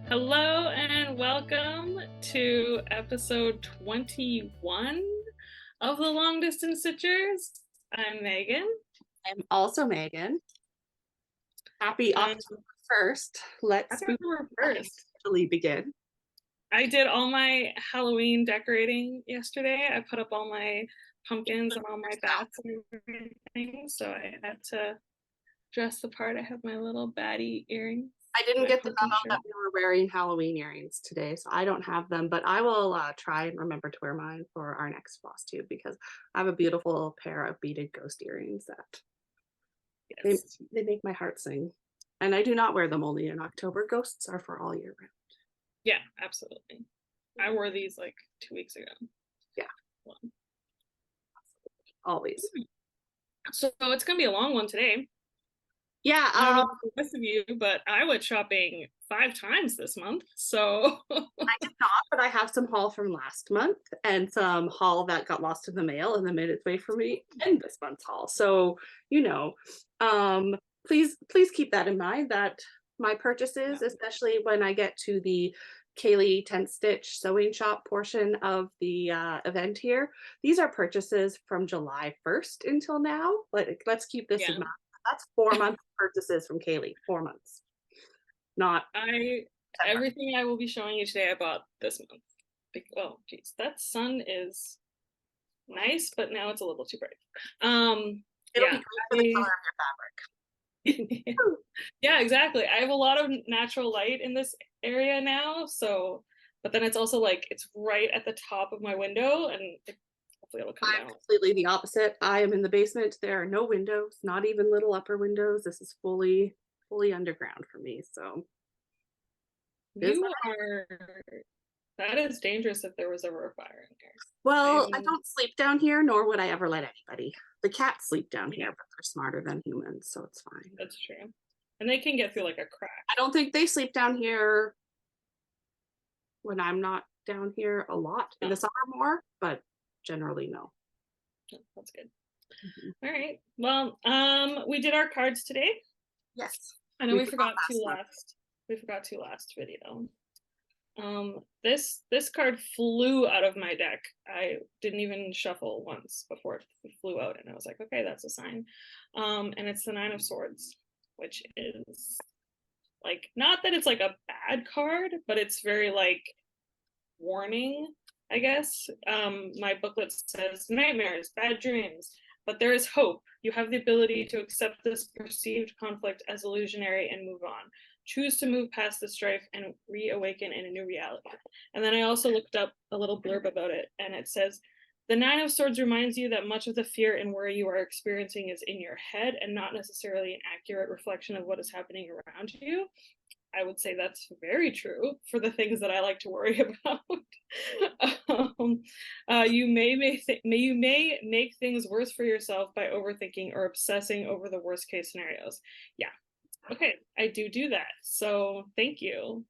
Hello and welcome to episode 21 of the Long Distance Stitchers. I'm Megan. I'm also Megan. Happy October 1st. Let's October 1st. officially begin. I did all my Halloween decorating yesterday. I put up all my pumpkins and all my bats and everything, so I had to dress the part. I have my little baddie earrings. I didn't get the memo that we were wearing Halloween earrings today, so I don't have them, but I will try and remember to wear mine for our next floss tube because I have a beautiful pair of beaded ghost earrings that they make my heart sing. And I do not wear them only in October. Ghosts are for all year round. Yeah, absolutely. I wore these like 2 weeks ago. Yeah. Well, always. So it's going to be a long one today. Yeah, I don't know for the rest of you, but I went shopping 5 times this month, so I did not, but I have some haul from last month and some haul that got lost in the mail and then made its way for me in this month's haul. So, please keep that in mind that my purchases, especially when I get to the Kaylee 10 Stitch sewing shop portion of the event here, these are purchases from July 1st until now. Let's keep this in mind. That's 4 months purchases from Kaylee. 4 months. Not everything I will be showing you today I bought this month. Oh geez, that sun is nice, but now it's a little too bright. It'll be great for the color of your fabric. Yeah, exactly. I have a lot of natural light in this area now, so but then it's also like it's right at the top of my window and hopefully it'll come down. Completely the opposite. I am in the basement. There are no windows, not even little upper windows. This is fully underground for me. So that is dangerous if there was ever a fire in here. Well, I don't sleep down here, nor would I ever let anybody. The cats sleep down here, but they're smarter than humans, so it's fine. That's true. And they can get through like a crack. I don't think they sleep down here when I'm not down here a lot. In the summer more, but generally no. That's good. All right. Well, we did our cards today. Yes. I know we forgot to last video. This card flew out of my deck. I didn't even shuffle once before it flew out, and I was like, okay, that's a sign. And it's the 9 of Swords, which is like, not that it's like a bad card, but it's very like warning, I guess. My booklet says nightmares, bad dreams, but there is hope. You have the ability to accept this perceived conflict as illusionary and move on. Choose to move past the strife and reawaken in a new reality. And then I also looked up a little blurb about it, and it says, the 9 of Swords reminds you that much of the fear and worry you are experiencing is in your head and not necessarily an accurate reflection of what is happening around you. I would say that's very true for the things that I like to worry about. You may make things worse for yourself by overthinking or obsessing over the worst case scenarios. Yeah. Okay, I do that. So thank you,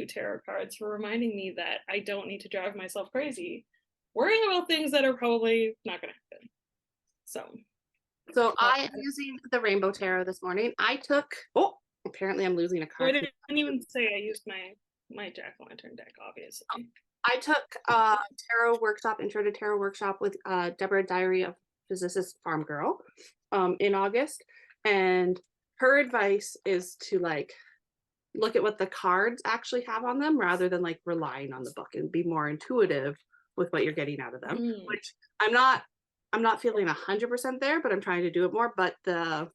tarot cards, for reminding me that I don't need to drive myself crazy worrying about things that are probably not going to happen. So I am using the Rainbow Tarot this morning. Apparently I'm losing a card. I didn't even say I used my jack-o'-lantern deck, obviously. I took Intro to Tarot Workshop with Deborah, Diary of Physicist Farm Girl in August, and her advice is to like look at what the cards actually have on them rather than like relying on the book and be more intuitive with what you're getting out of them, which I'm not feeling 100% there, but I'm trying to do it more. But the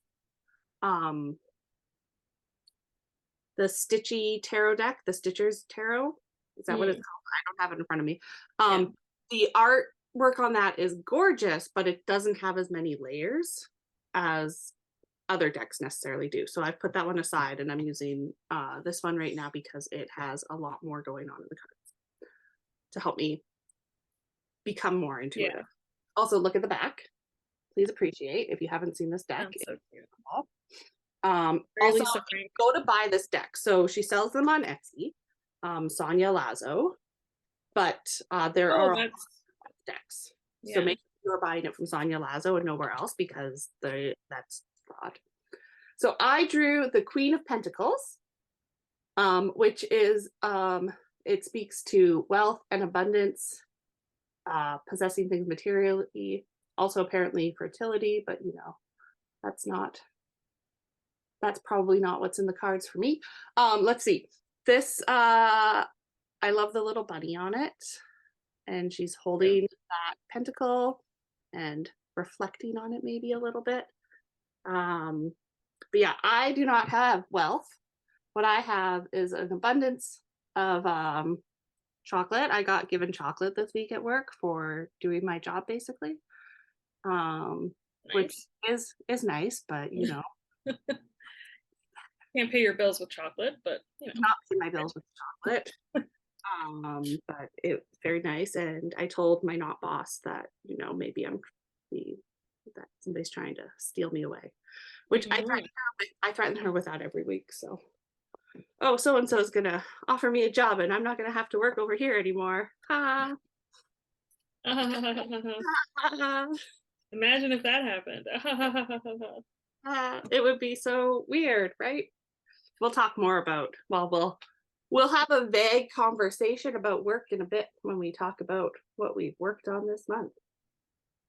Stitchy Tarot deck, the Stitchers Tarot, is that what it's called? I don't have it in front of me. The artwork on that is gorgeous, but it doesn't have as many layers as other decks necessarily do. So I've put that one aside and I'm using this one right now because it has a lot more going on in the cards to help me become more intuitive. Yeah. Also, look at the back. Please appreciate if you haven't seen this deck. That's so cute. Also, go to buy this deck. So she sells them on Etsy, Sonia Lazo, but there are decks. Yeah. So make sure you're buying it from Sonia Lazo and nowhere else because that's fraud. So I drew the Queen of Pentacles, which is it speaks to wealth and abundance, possessing things materially, also apparently fertility, but you know, that's probably not what's in the cards for me. Let's see. This I love the little bunny on it, and she's holding that pentacle and reflecting on it maybe a little bit. But yeah, I do not have wealth. What I have is an abundance of chocolate. I got given chocolate this week at work for doing my job basically. Which is nice, but you know, can't pay your bills with chocolate, but you know, not pay my bills with chocolate. But it's very nice, and I told my not boss that, you know, maybe that somebody's trying to steal me away, which I threaten her with that every week. So, oh, so and so is gonna offer me a job, and I'm not gonna have to work over here anymore. Ha! Imagine if that happened. It would be so weird, right? We'll talk more about. Well, we'll have a vague conversation about work in a bit when we talk about what we've worked on this month.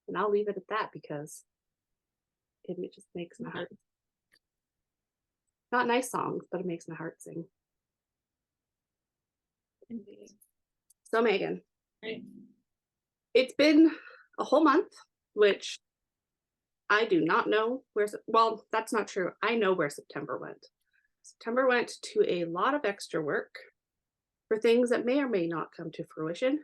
And I'll leave it at that because it just makes my heart. Not nice songs, but it makes my heart sing. Indeed. So Megan, Right. It's been a whole month, which I do not know where. Well, that's not true. I know where September went. September went to a lot of extra work for things that may or may not come to fruition.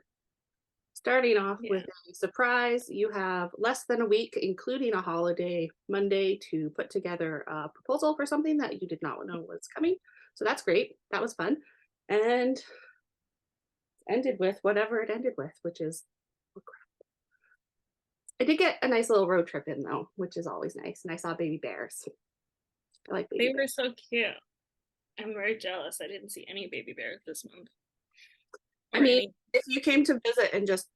Starting off with a surprise, you have less than a week, including a holiday Monday, to put together a proposal for something that you did not know was coming. So that's great. That was fun. And ended with whatever it ended with, which is, oh crap. I did get a nice little road trip in though, which is always nice. And I saw baby bears. I like baby bears. They were so cute. I'm very jealous. I didn't see any baby bears this month. I mean, if you came to visit and just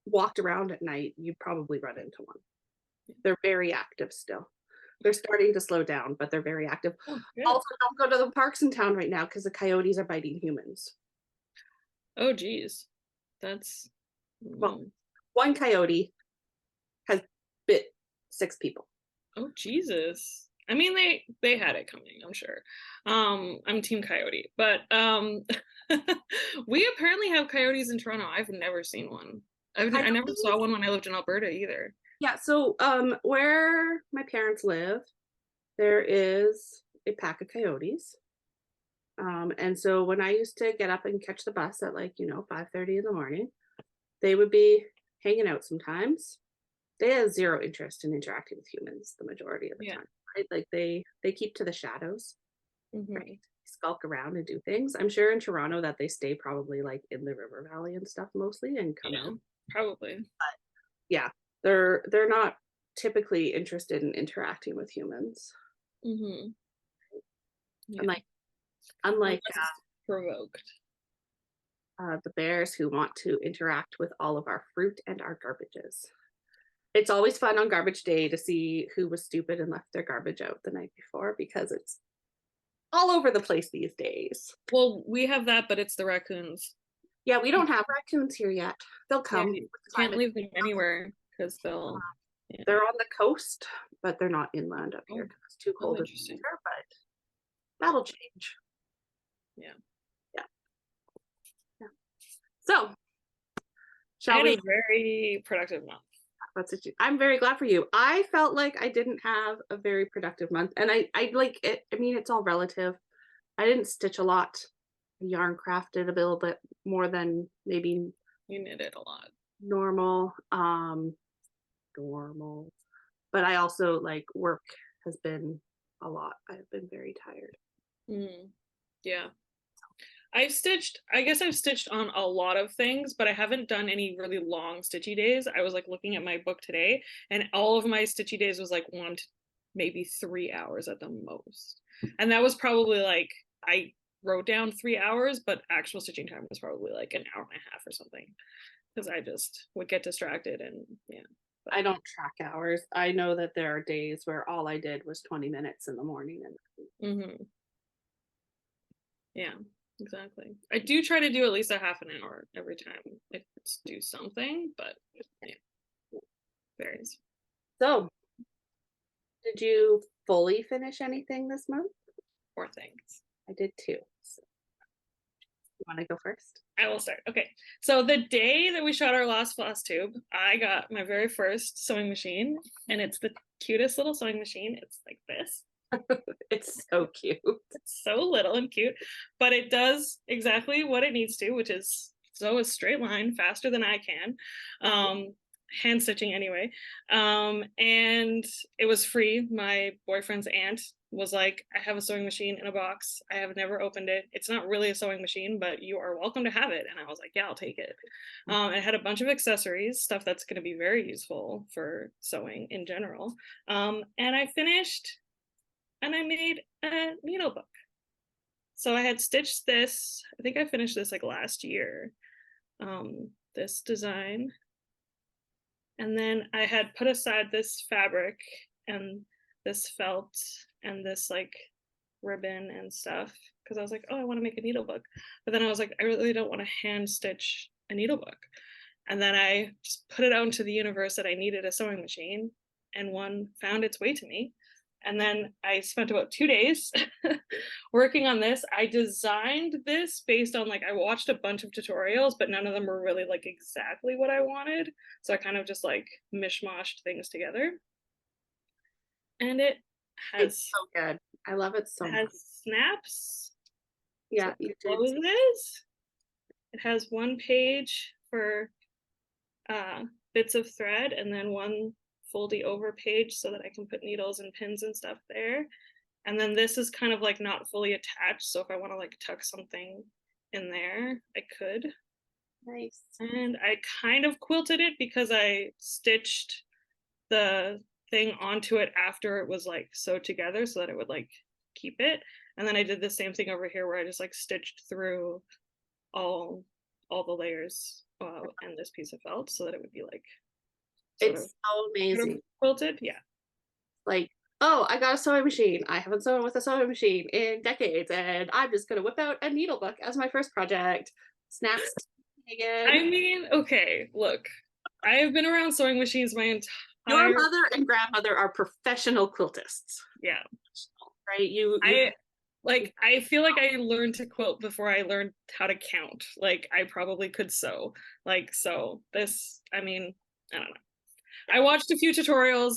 walked around at night, you'd probably run into one. They're very active still. They're starting to slow down, but they're very active. Oh, also, don't go to the parks in town right now because the coyotes are biting humans. Oh, geez. That's... Well, one coyote has bit 6 people. Oh, Jesus. I mean, they had it coming, I'm sure. I'm team coyote, but we apparently have coyotes in Toronto. I've never seen one. I never saw one when I lived in Alberta either. Yeah, so where my parents live, there is a pack of coyotes. And so when I used to get up and catch the bus at 5:30 in the morning, they would be hanging out sometimes. They have zero interest in interacting with humans the majority of the time, right? Like they keep to the shadows, right? Skulk around and do things. I'm sure in Toronto that they stay probably like in the river valley and stuff mostly and come out. Probably. But yeah, they're not typically interested in interacting with humans. Unlike provoked. The bears who want to interact with all of our fruit and our garbages. It's always fun on garbage day to see who was stupid and left their garbage out the night before because it's all over the place these days. Well, we have that, but it's the raccoons. Yeah, we don't have raccoons here yet. They'll come. Yeah, can't leave them anywhere because they'll... They're on the coast, but they're not inland up here because it's too cold in winter, but that'll change. Yeah. So, shall we? A very productive month. I'm very glad for you. I felt like I didn't have a very productive month, and I like it. I mean, it's all relative. I didn't stitch a lot. Yarn crafted a little bit more than maybe you knitted a lot. Normal. But I also work has been a lot. I've been very tired. Yeah. I guess I've stitched on a lot of things, but I haven't done any really long stitchy days. I was looking at my book today, and all of my stitchy days was 1 to maybe 3 hours at the most. And that was probably I wrote down 3 hours, but actual stitching time was probably an hour and a half or something. Because I just would get distracted and But I don't track hours. I know that there are days where all I did was 20 minutes in the morning. Yeah, exactly. I do try to do at least a half an hour every time I do something, but yeah, varies. So, did you fully finish anything this month? Poor things. I did too. So, you want to go first? I will start. Okay. So the day that we shot our last floss tube, I got my very first sewing machine, and it's the cutest little sewing machine. It's like this. It's so cute. It's so little and cute, but it does exactly what it needs to, which is sew a straight line faster than I can. Hand stitching anyway. And it was free. My boyfriend's aunt was like, I have a sewing machine in a box. I have never opened it. It's not really a sewing machine, but you are welcome to have it. And I was like, yeah, I'll take it. It had a bunch of accessories, stuff that's going to be very useful for sewing in general. And I finished and I made a needle book. So I had stitched this, I think I finished this like last year, this design. And then I had put aside this fabric and this felt and this like ribbon and stuff because I was like, oh, I want to make a needle book. But then I was like, I really don't want to hand stitch a needle book. And then I just put it out into the universe that I needed a sewing machine, and one found its way to me. And then I spent about 2 days working on this. I designed this based on like, I watched a bunch of tutorials, but none of them were really like exactly what I wanted. So I kind of just like mishmashed things together. And it has, It's so good. I love it so much. snaps. Yeah, So you did. closes. It has one page for bits of thread and then one foldy over page so that I can put needles and pins and stuff there. And then this is kind of like not fully attached, so if I want to like tuck something in there, I could. Nice. And I kind of quilted it because I stitched the thing onto it after it was like sewed together so that it would like keep it. And then I did the same thing over here where I just like stitched through all the layers and this piece of felt so that it would be like It's so amazing. Quilted, yeah. Like, oh, I got a sewing machine. I haven't sewn with a sewing machine in decades, and I'm just gonna whip out a needle book as my first project. Snaps again. I mean, okay, look, I have been around sewing machines my entire. Your mother and grandmother are professional quiltists. Yeah. Right? I feel like I learned to quilt before I learned how to count. Like I probably could sew. Like so this, I mean, I don't know. I watched a few tutorials.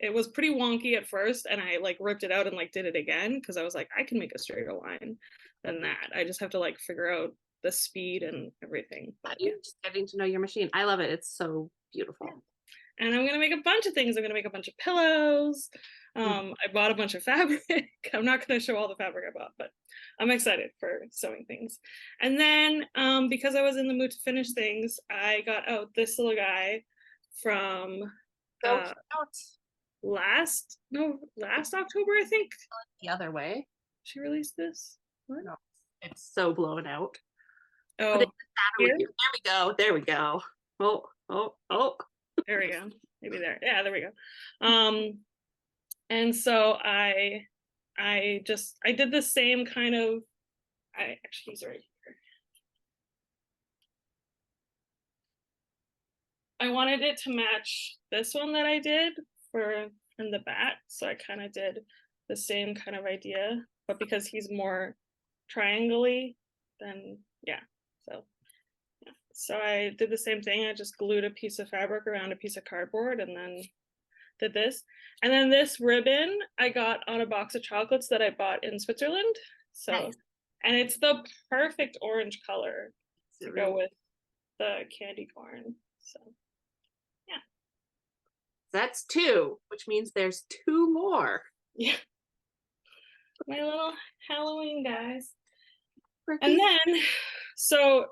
It was pretty wonky at first and I like ripped it out and like did it again because I was like, I can make a straighter line than that. I just have to like figure out the speed and everything. But you're just getting to know your machine. I love it. It's so beautiful. Yeah. And I'm gonna make a bunch of things. I'm gonna make a bunch of pillows. I bought a bunch of fabric. I'm not gonna show all the fabric I bought, but I'm excited for sewing things. And then because I was in the mood to finish things, I got out this little guy from last October, I think. The other way. She released this. What? No, it's so blown out. Oh, there we go. There we go. Oh. There we go. Maybe there. Yeah, there we go. And so I did the same kind of. He's right here. I wanted it to match this one that I did in the back, so I kind of did the same kind of idea, but because he's more triangle-y, then yeah. So I did the same thing. I just glued a piece of fabric around a piece of cardboard and then did this. And then this ribbon I got on a box of chocolates that I bought in Switzerland. So, nice. And it's the perfect orange color to go with the candy corn. So, yeah. That's 2, which means there's 2 more. Yeah. My little Halloween guys. And then, so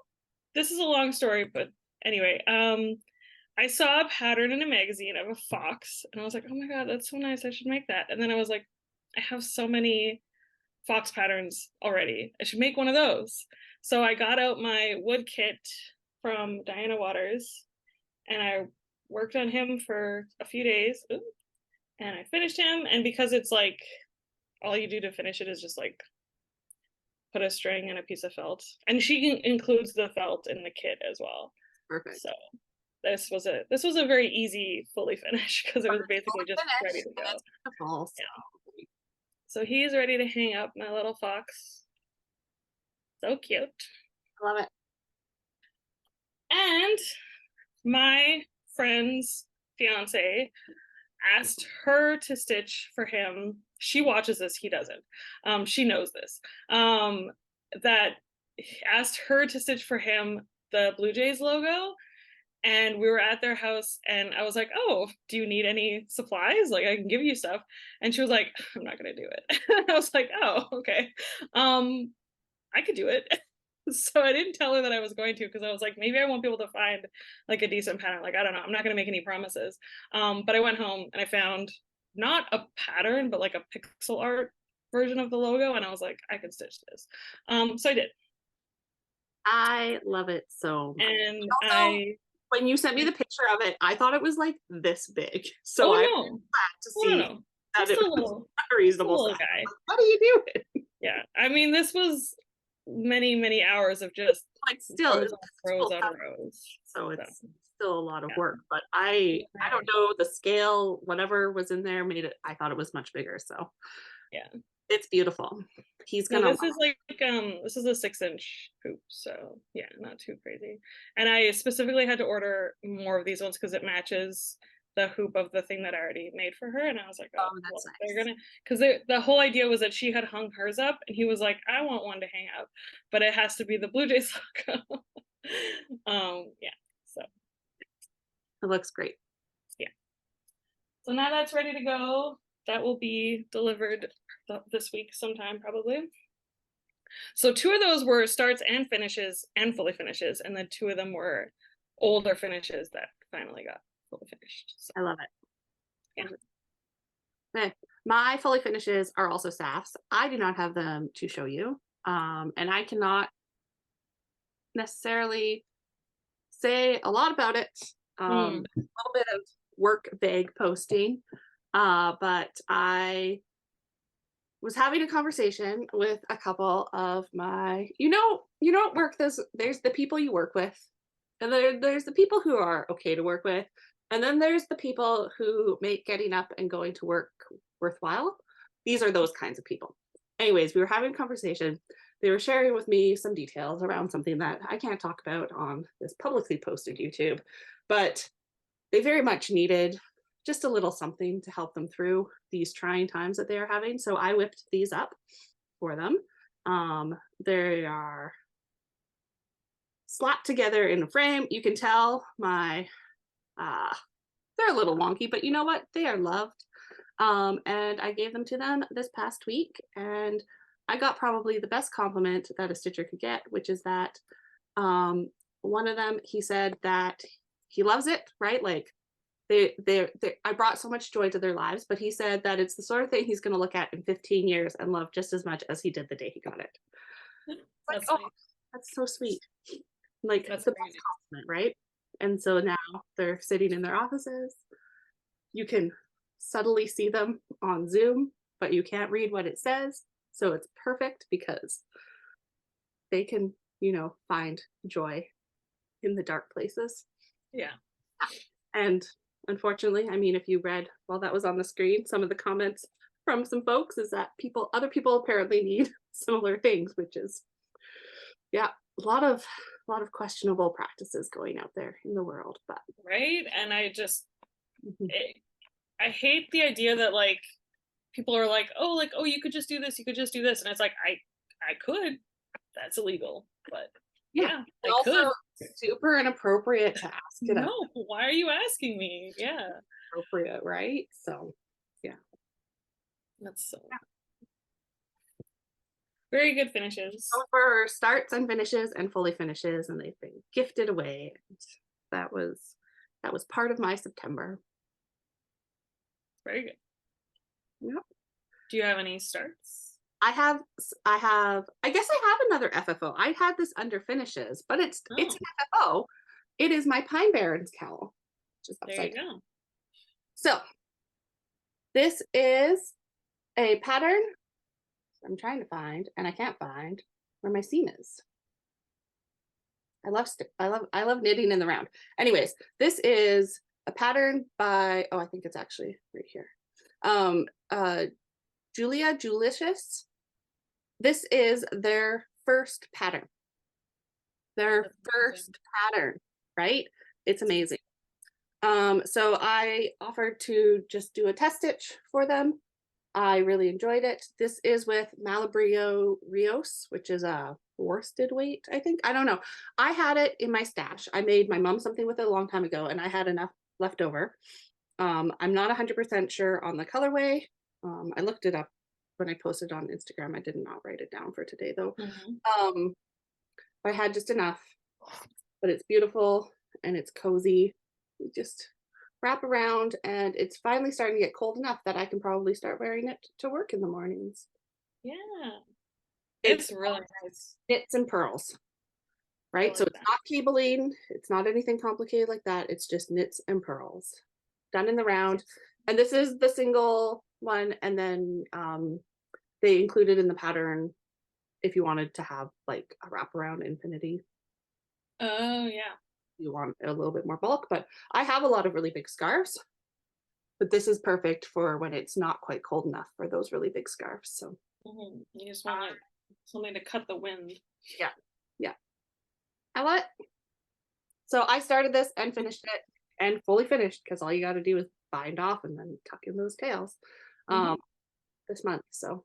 this is a long story, but anyway, I saw a pattern in a magazine of a fox and I was like, oh my God, that's so nice. I should make that. And then I was like, I have so many fox patterns already. I should make one of those. So I got out my wood kit from Diana Waters and I worked on him for a few days and I finished him. And because it's like, all you do to finish it is just like put a string and a piece of felt, and she includes the felt in the kit as well. Perfect. So this was a very easy fully finish because it was basically just ready Finished, to and go. it's beautiful. So. Yeah. So he's ready to hang up, my little fox. So cute. I love it. And my friend's fiance asked her to stitch for him. She watches this, he doesn't. She knows this. That asked her to stitch for him the Blue Jays logo. And we were at their house, and I was like, oh, do you need any supplies? Like, I can give you stuff. And she was like, I'm not gonna do it. I was like, oh, okay. I could do it. So I didn't tell her that I was going to, because I was like, maybe I won't be able to find like a decent pattern. Like, I don't know, I'm not going to make any promises. But I went home and I found not a pattern, but like a pixel art version of the logo, and I was like, I can stitch this. So I did. I love it so much. And also, when you sent me the picture of it, I thought it was like this big. So oh I'm no, glad to oh see no, that just it a was little, a reasonable little size. guy. Like, what are you doing? Yeah, I mean, this was many hours of just Like still rows on rows. So it's still a lot of yeah. work, but I don't know, the scale, whatever was in there made it, I thought it was much bigger. So yeah, it's beautiful. He's no, gonna this is like this is a 6-inch hoop, so yeah, not too crazy. And I specifically had to order more of these ones because it matches the hoop of the thing that I already made for her. And I was like, oh, that's well, nice. they're gonna, because the whole idea was that she had hung hers up, and he was like, I want one to hang up, but it has to be the Blue Jays logo. Yeah, so It looks great. yeah, so now that's ready to go. That will be delivered this week sometime, probably. So 2 of those were starts and finishes and fully finishes, and then 2 of them were older finishes that finally got fully finished. So, I love it. yeah. Okay. My fully finishes are also SAFs. I do not have them to show you. And I cannot necessarily say a lot about it. A little bit of work bag posting. But I was having a conversation with a couple of my, at work, there's the people you work with, and there's the people who are okay to work with, and then there's the people who make getting up and going to work worthwhile. These are those kinds of people. Anyways, we were having a conversation. They were sharing with me some details around something that I can't talk about on this publicly posted YouTube, but they very much needed just a little something to help them through these trying times that they are having. So I whipped these up for them. They are slapped together in a frame. You can tell they're a little wonky, but you know what? They are loved. And I gave them to them this past week, and I got probably the best compliment that a stitcher could get, which is that one of them, he said that he loves it, right? Like I brought so much joy to their lives, but he said that it's the sort of thing he's going to look at in 15 years and love just as much as he did the day he got it. Like, oh, that's so sweet. Like, that's the best compliment, right? And so now they're sitting in their offices. You can subtly see them on Zoom, but you can't read what it says. So it's perfect because they can, find joy in the dark places. Yeah. And unfortunately, I mean, if you read while that was on the screen, some of the comments from some folks is that other people apparently need similar things, which is, yeah, a lot of questionable practices going out there in the world. But right, and I just I hate the idea that like people are like, oh, you could just do this, and it's like I could, that's illegal, but yeah, I also could. Super inappropriate to ask it. No, why are you asking me? Yeah, appropriate, right? So yeah, that's so very good finishes. So for starts and finishes and fully finishes, and they've been gifted away. And that was part of my September. Very good. Yep. Do you have any starts? I guess I have another FFO. I had this under finishes, but it's an FFO. It is my Pine Barrens cowl, which is upside down. Go. So this is a pattern I'm trying to find, and I can't find. where my seam is. I love knitting in the round. Anyways, this is a pattern by, oh, I think it's actually right here. Julia Julicious. This is their first pattern. Their first pattern, right? It's amazing. So I offered to just do a test stitch for them. I really enjoyed it. This is with Malabrio Rios, which is a worsted weight, I think. I don't know. I had it in my stash. I made my mom something with it a long time ago, and I had enough left over. I'm not 100% sure on the colorway. I looked it up when I posted on Instagram. I did not write it down for today, though. I had just enough, but it's beautiful and it's cozy. You just wrap around, and it's finally starting to get cold enough that I can probably start wearing it to work in the mornings. Yeah. It's really nice. Knits and pearls, right? So it's not cabling. It's not anything complicated like that. It's just knits and pearls done in the round. And this is the single one. And then they included in the pattern if you wanted to have like a wraparound infinity. Oh, yeah. You want a little bit more bulk, but I have a lot of really big scarves, but this is perfect for when it's not quite cold enough for those really big scarves. So you just want something to cut the wind. Yeah. I love it. So I started this and finished it, and fully finished, because all you got to do is bind off and then tuck in those tails this month. So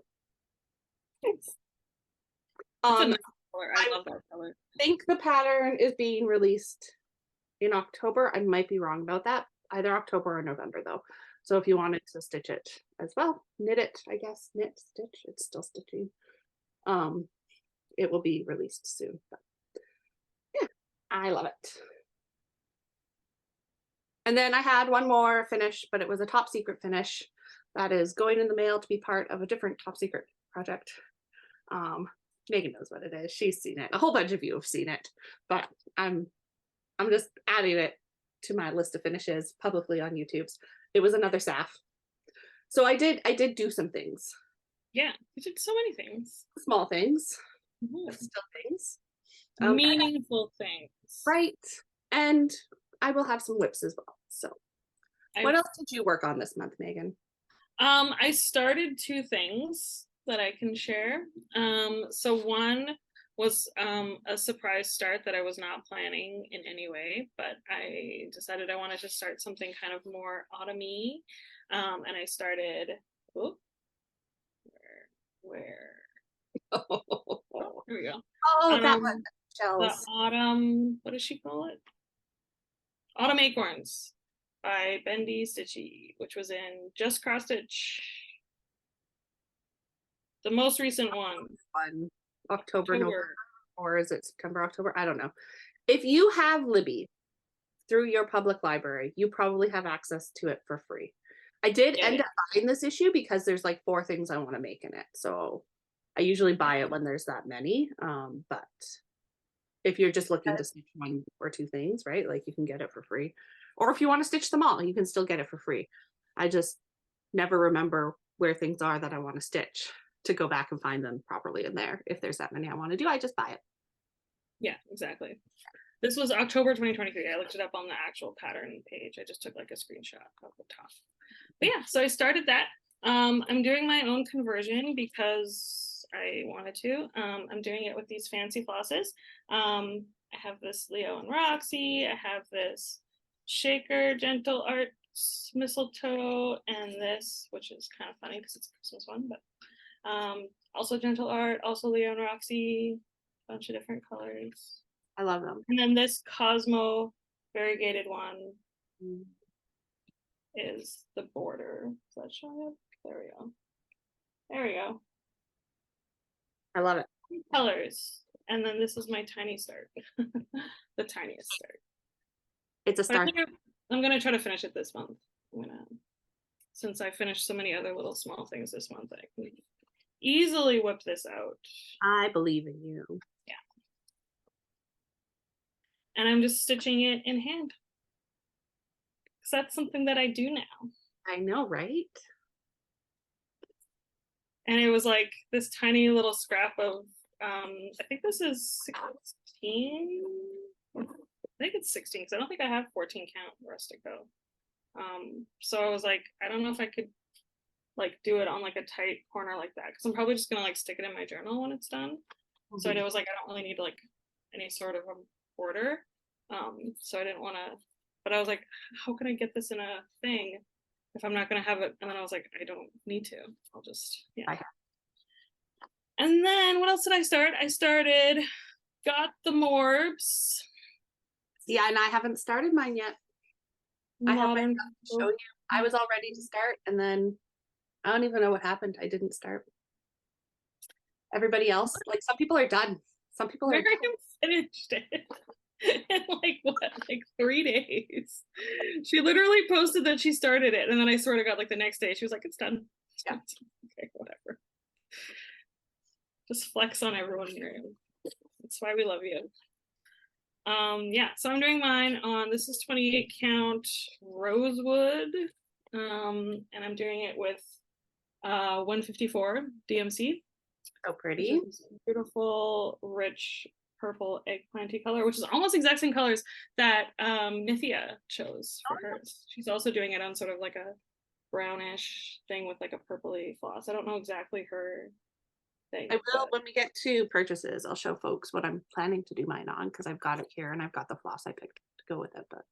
It's a nice color. I love that color. I think the pattern is being released in October. I might be wrong about that. Either October or November, though. So if you wanted to stitch it as well, knit it, I guess. Knit, stitch. It's still stitching. It will be released soon. But yeah, I love it. And then I had one more finish, but it was a top secret finish that is going in the mail to be part of a different top secret project. Megan knows what it is. She's seen it. A whole bunch of you have seen it, but I'm just adding it to my list of finishes publicly on YouTube's. It was another SAF. So I did do some things. Yeah, you did so many things. Small things, but still things. Meaningful things. Right. And I will have some whips as well. So what else did you work on this month, Megan? I started 2 things that I can share. So one was a surprise start that I was not planning in any way, but I decided I wanted to start something kind of more autumny. And I started, here we go. Oh, that one. The autumn, what does she call it? Autumn Acorns by Bendy Stitchy, which was in Just Cross Stitch. The most recent one. October, November, or is it September, October? I don't know. If you have Libby through your public library, you probably have access to it for free. I did end up buying this issue because there's like 4 things I want to make in it. So I usually buy it when there's that many. But if you're just looking to stitch 1 or 2 things, right? Like you can get it for free. Or if you want to stitch them all, you can still get it for free. I just never remember where things are that I want to stitch to go back and find them properly in there. If there's that many I want to do, I just buy it. Yeah, exactly. This was October 2023. I looked it up on the actual pattern page. I just took like a screenshot of the top. But yeah, so I started that. I'm doing my own conversion because I wanted to. I'm doing it with these fancy flosses. I have this Leo and Roxy. I have this Shaker Gentle Arts Mistletoe, and this, which is kind of funny because it's a Christmas one, but also Gentle Art, also Leo and Roxy, a bunch of different colors. I love them. And then this Cosmo variegated one is the border. Is that showing up? There we go. There we go. I love it. Colors. And then this is my tiny start. The tiniest start. It's a start. I'm gonna try to finish it this month. Since I finished so many other little small things this month, I can easily whip this out. I believe in you. Yeah. And I'm just stitching it in hand. Because that's something that I do now. I know, right? And it was like this tiny little scrap of I think this is 16. I think it's 16 because I don't think I have 14 count rustic go. So I was like, I don't know if I could like do it on like a tight corner like that because I'm probably just gonna like stick it in my journal when it's done. So I was like, I don't really need like any sort of a border. So I didn't want to, but I was like, how can I get this in a thing if I'm not gonna have it? And then I was like, I don't need to. I'll just And then what else did I start? I started Got the Morbs. Yeah, and I haven't started mine yet. I have my stuff to show you. I was all ready to start, and then I don't even know what happened. I didn't start. Everybody else, like some people are done. Some people are Meghan finished it in like what, like 3 days. She literally posted that she started it, and then I swear to God, like the next day, she was like, "It's done." Yeah. Okay, whatever. Just flex on everyone in your room. That's why we love you. Yeah, so I'm doing mine on, this is 28 count rosewood, and I'm doing it with 154 DMC. so pretty. Beautiful, rich purple eggplanty color, which is almost exact same colors that Nithya chose for hers. She's also doing it on sort of like a brownish thing with like a purpley floss. I don't know exactly her thing. I will, when we get to purchases, I'll show folks what I'm planning to do mine on because I've got it here and I've got the floss I picked to go with it. But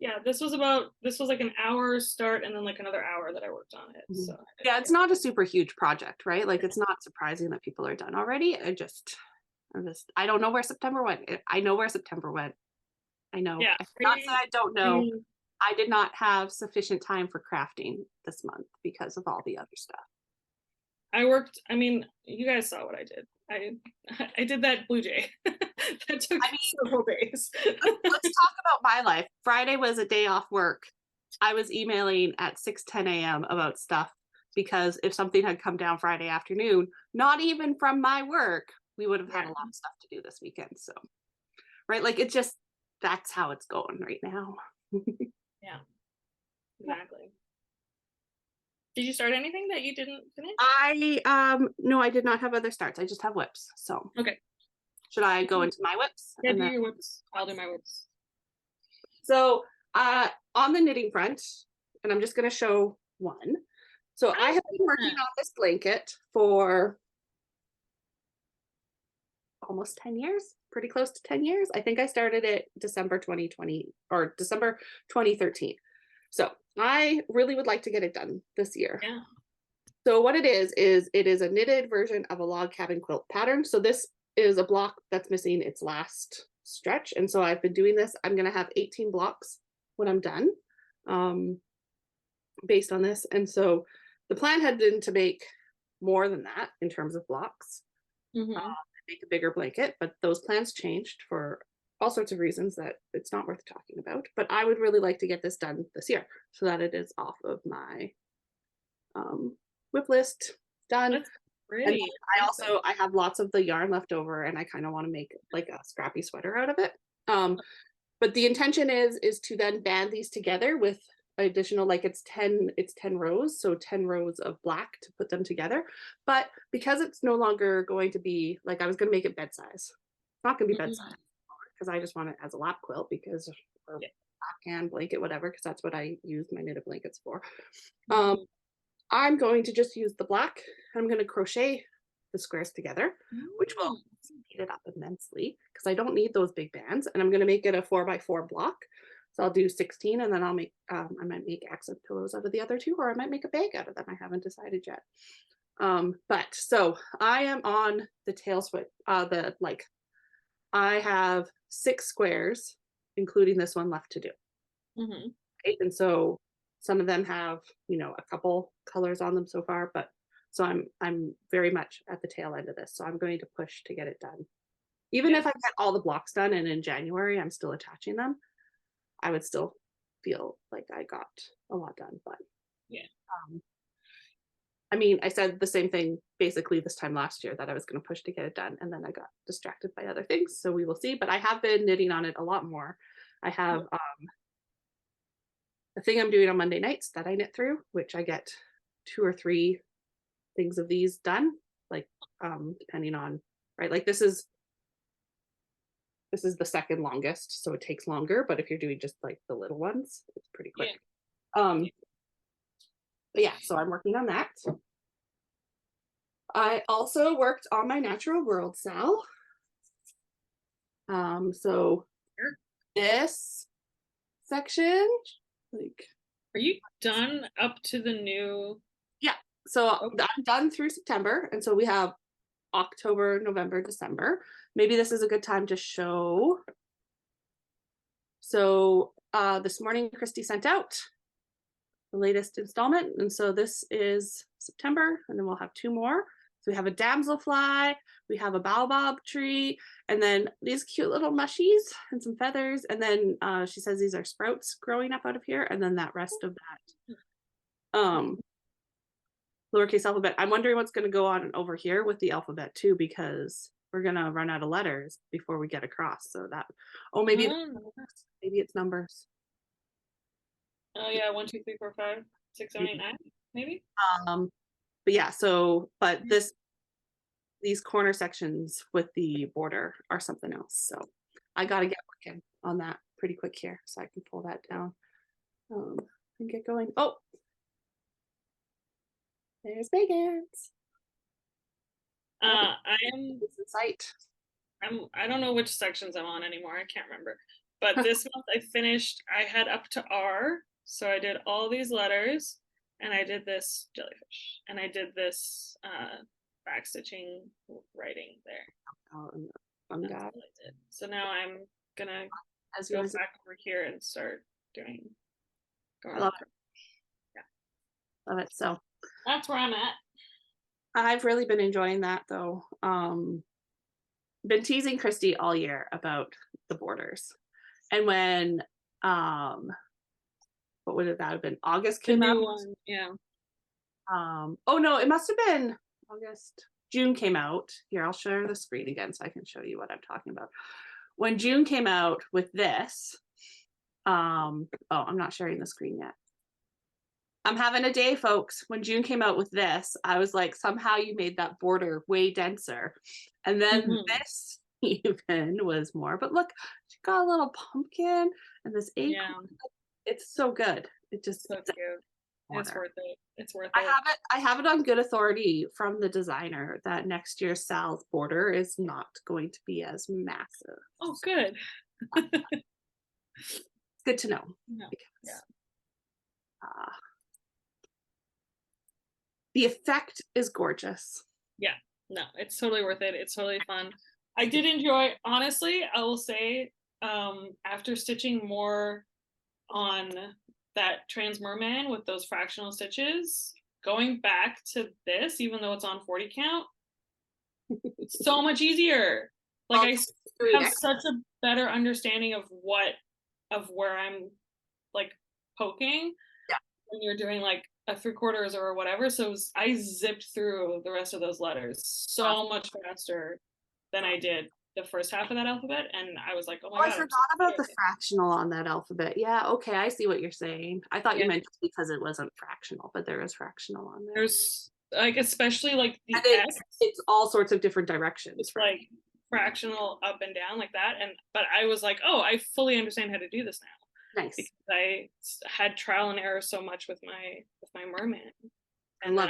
yeah, this was like an hour start and then like another hour that I worked on it. So yeah, it's not a super huge project, right? Like it's not surprising that people are done already. I don't know where September went. I know where September went. I know. Yeah, I cannot say I don't know. I did not have sufficient time for crafting this month because of all the other stuff. I mean, you guys saw what I did. I did that blue jay. That took several days. Let's talk about my life. Friday was a day off work. I was emailing at 6:10 a.m. about stuff because if something had come down Friday afternoon, not even from my work, we would have had a lot of stuff to do this weekend. So, right, like it just, that's how it's going right now. Yeah, exactly. Did you start anything that you didn't finish? No, I did not have other starts. I just have whips. So okay. Should I go into my whips? Yeah, do your whips. I'll do my whips. So on the knitting front, and I'm just gonna show one. So I have been working on this blanket for almost 10 years, pretty close to 10 years. I think I started it December 2020 or December 2013. So I really would like to get it done this year. Yeah. So what it is it is a knitted version of a log cabin quilt pattern. So this is a block that's missing its last stretch. And so I've been doing this. I'm going to have 18 blocks when I'm done based on this. And so the plan had been to make more than that in terms of blocks, make a bigger blanket, but those plans changed for all sorts of reasons that it's not worth talking about. But I would really like to get this done this year so that it is off of my whip list, done. That's pretty. And I have lots of the yarn left over and I kind of want to make like a scrappy sweater out of it. But the intention is to then band these together with additional, like it's 10 rows, so 10 rows of black to put them together. But because it's no longer going to be like, I was going to make it bed size. It's not going to be bed size because I just want it as a lap quilt because or can blanket, whatever, because that's what I use my knitted blankets for. I'm going to just use the black. I'm going to crochet the squares together, which will speed it up immensely because I don't need those big bands. And I'm going to make it a 4x4 block. So I'll do 16 and then I'll make, I might make accent pillows out of the other two, or I might make a bag out of them. I haven't decided yet. But so I am on the tail switch, I have 6 squares, including this one left to do. Right? And so some of them have, a couple colors on them so far, but so I'm very much at the tail end of this. So I'm going to push to get it done. Even if I get all the blocks done and in January I'm still attaching them, I would still feel like I got a lot done. But I mean, I said the same thing basically this time last year that I was going to push to get it done, and then I got distracted by other things. So we will see. But I have been knitting on it a lot more. I have a thing I'm doing on Monday nights that I knit through, which I get 2 or 3 things of these done like depending on, right, like this is the second longest, so it takes longer, but if you're doing just like the little ones, it's pretty quick. But yeah, so I'm working on that. I also worked on my natural world cell. So this section, like, are you done up to the new? Yeah, so I'm done through September, and so we have October, November, December. Maybe this is a good time to show. So this morning Christy sent out the latest installment, and so this is September, and then we'll have 2 more. So we have a damselfly, we have a baobab tree, and then these cute little mushies and some feathers, and then she says these are sprouts growing up out of here, and then that rest of that lowercase alphabet. I'm wondering what's going to go on over here with the alphabet too, because we're going to run out of letters before we get across. So that, maybe it's numbers. Oh yeah, 1, 2, 3, 4, 5, 6, 7, 8, 9, maybe. But yeah, so but these corner sections with the border are something else. So I got to get working on that pretty quick here, so I can pull that down and get going. Oh, there's Meghan's. I am site. I don't know which sections I'm on anymore. I can't remember. But this month I finished. I had up to R, so I did all these letters, and I did this jellyfish, and I did this back stitching writing there. Oh, I'm That's all I did. So now I'm gonna go back over here and start doing. I love it. Yeah, love it. So that's where I'm at. I've really been enjoying that though. Been teasing Christy all year about the borders, and when what would that have been? August came out. One, yeah. Oh no, it must have been August. June came out. Here, I'll share the screen again so I can show you what I'm talking about. When June came out with this, oh, I'm not sharing the screen yet. I'm having a day, folks. When June came out with this, I was like, somehow you made that border way denser. And then this even was more. But look, she got a little pumpkin and this acorn. Yeah. It's so good. It just so cute. It's worth it. It's worth it. I have it on good authority from the designer that next year's Sal's border is not going to be as massive. Oh, good. It's good to know. No. Yeah. The effect is gorgeous. Yeah, no, it's totally worth it. It's totally fun. I did enjoy, honestly, I will say, after stitching more on that trans merman with those fractional stitches, going back to this, even though it's on 40 count, so much easier. Like I have such a better understanding of where I'm like poking when you're doing like a 3/4 or whatever. So I zipped through the rest of those letters so much faster than I did the first half of that alphabet, and I was like, oh my god, I forgot about the fractional on that alphabet. Yeah, okay, I see what you're saying. I thought you meant just because it wasn't fractional, but there is fractional on there. There's like, especially like the S, it's all sorts of different directions. It's like fractional up and down like that, but I was like, oh, I fully understand how to do this now. Nice. Because I had trial and error so much with my merman, and love.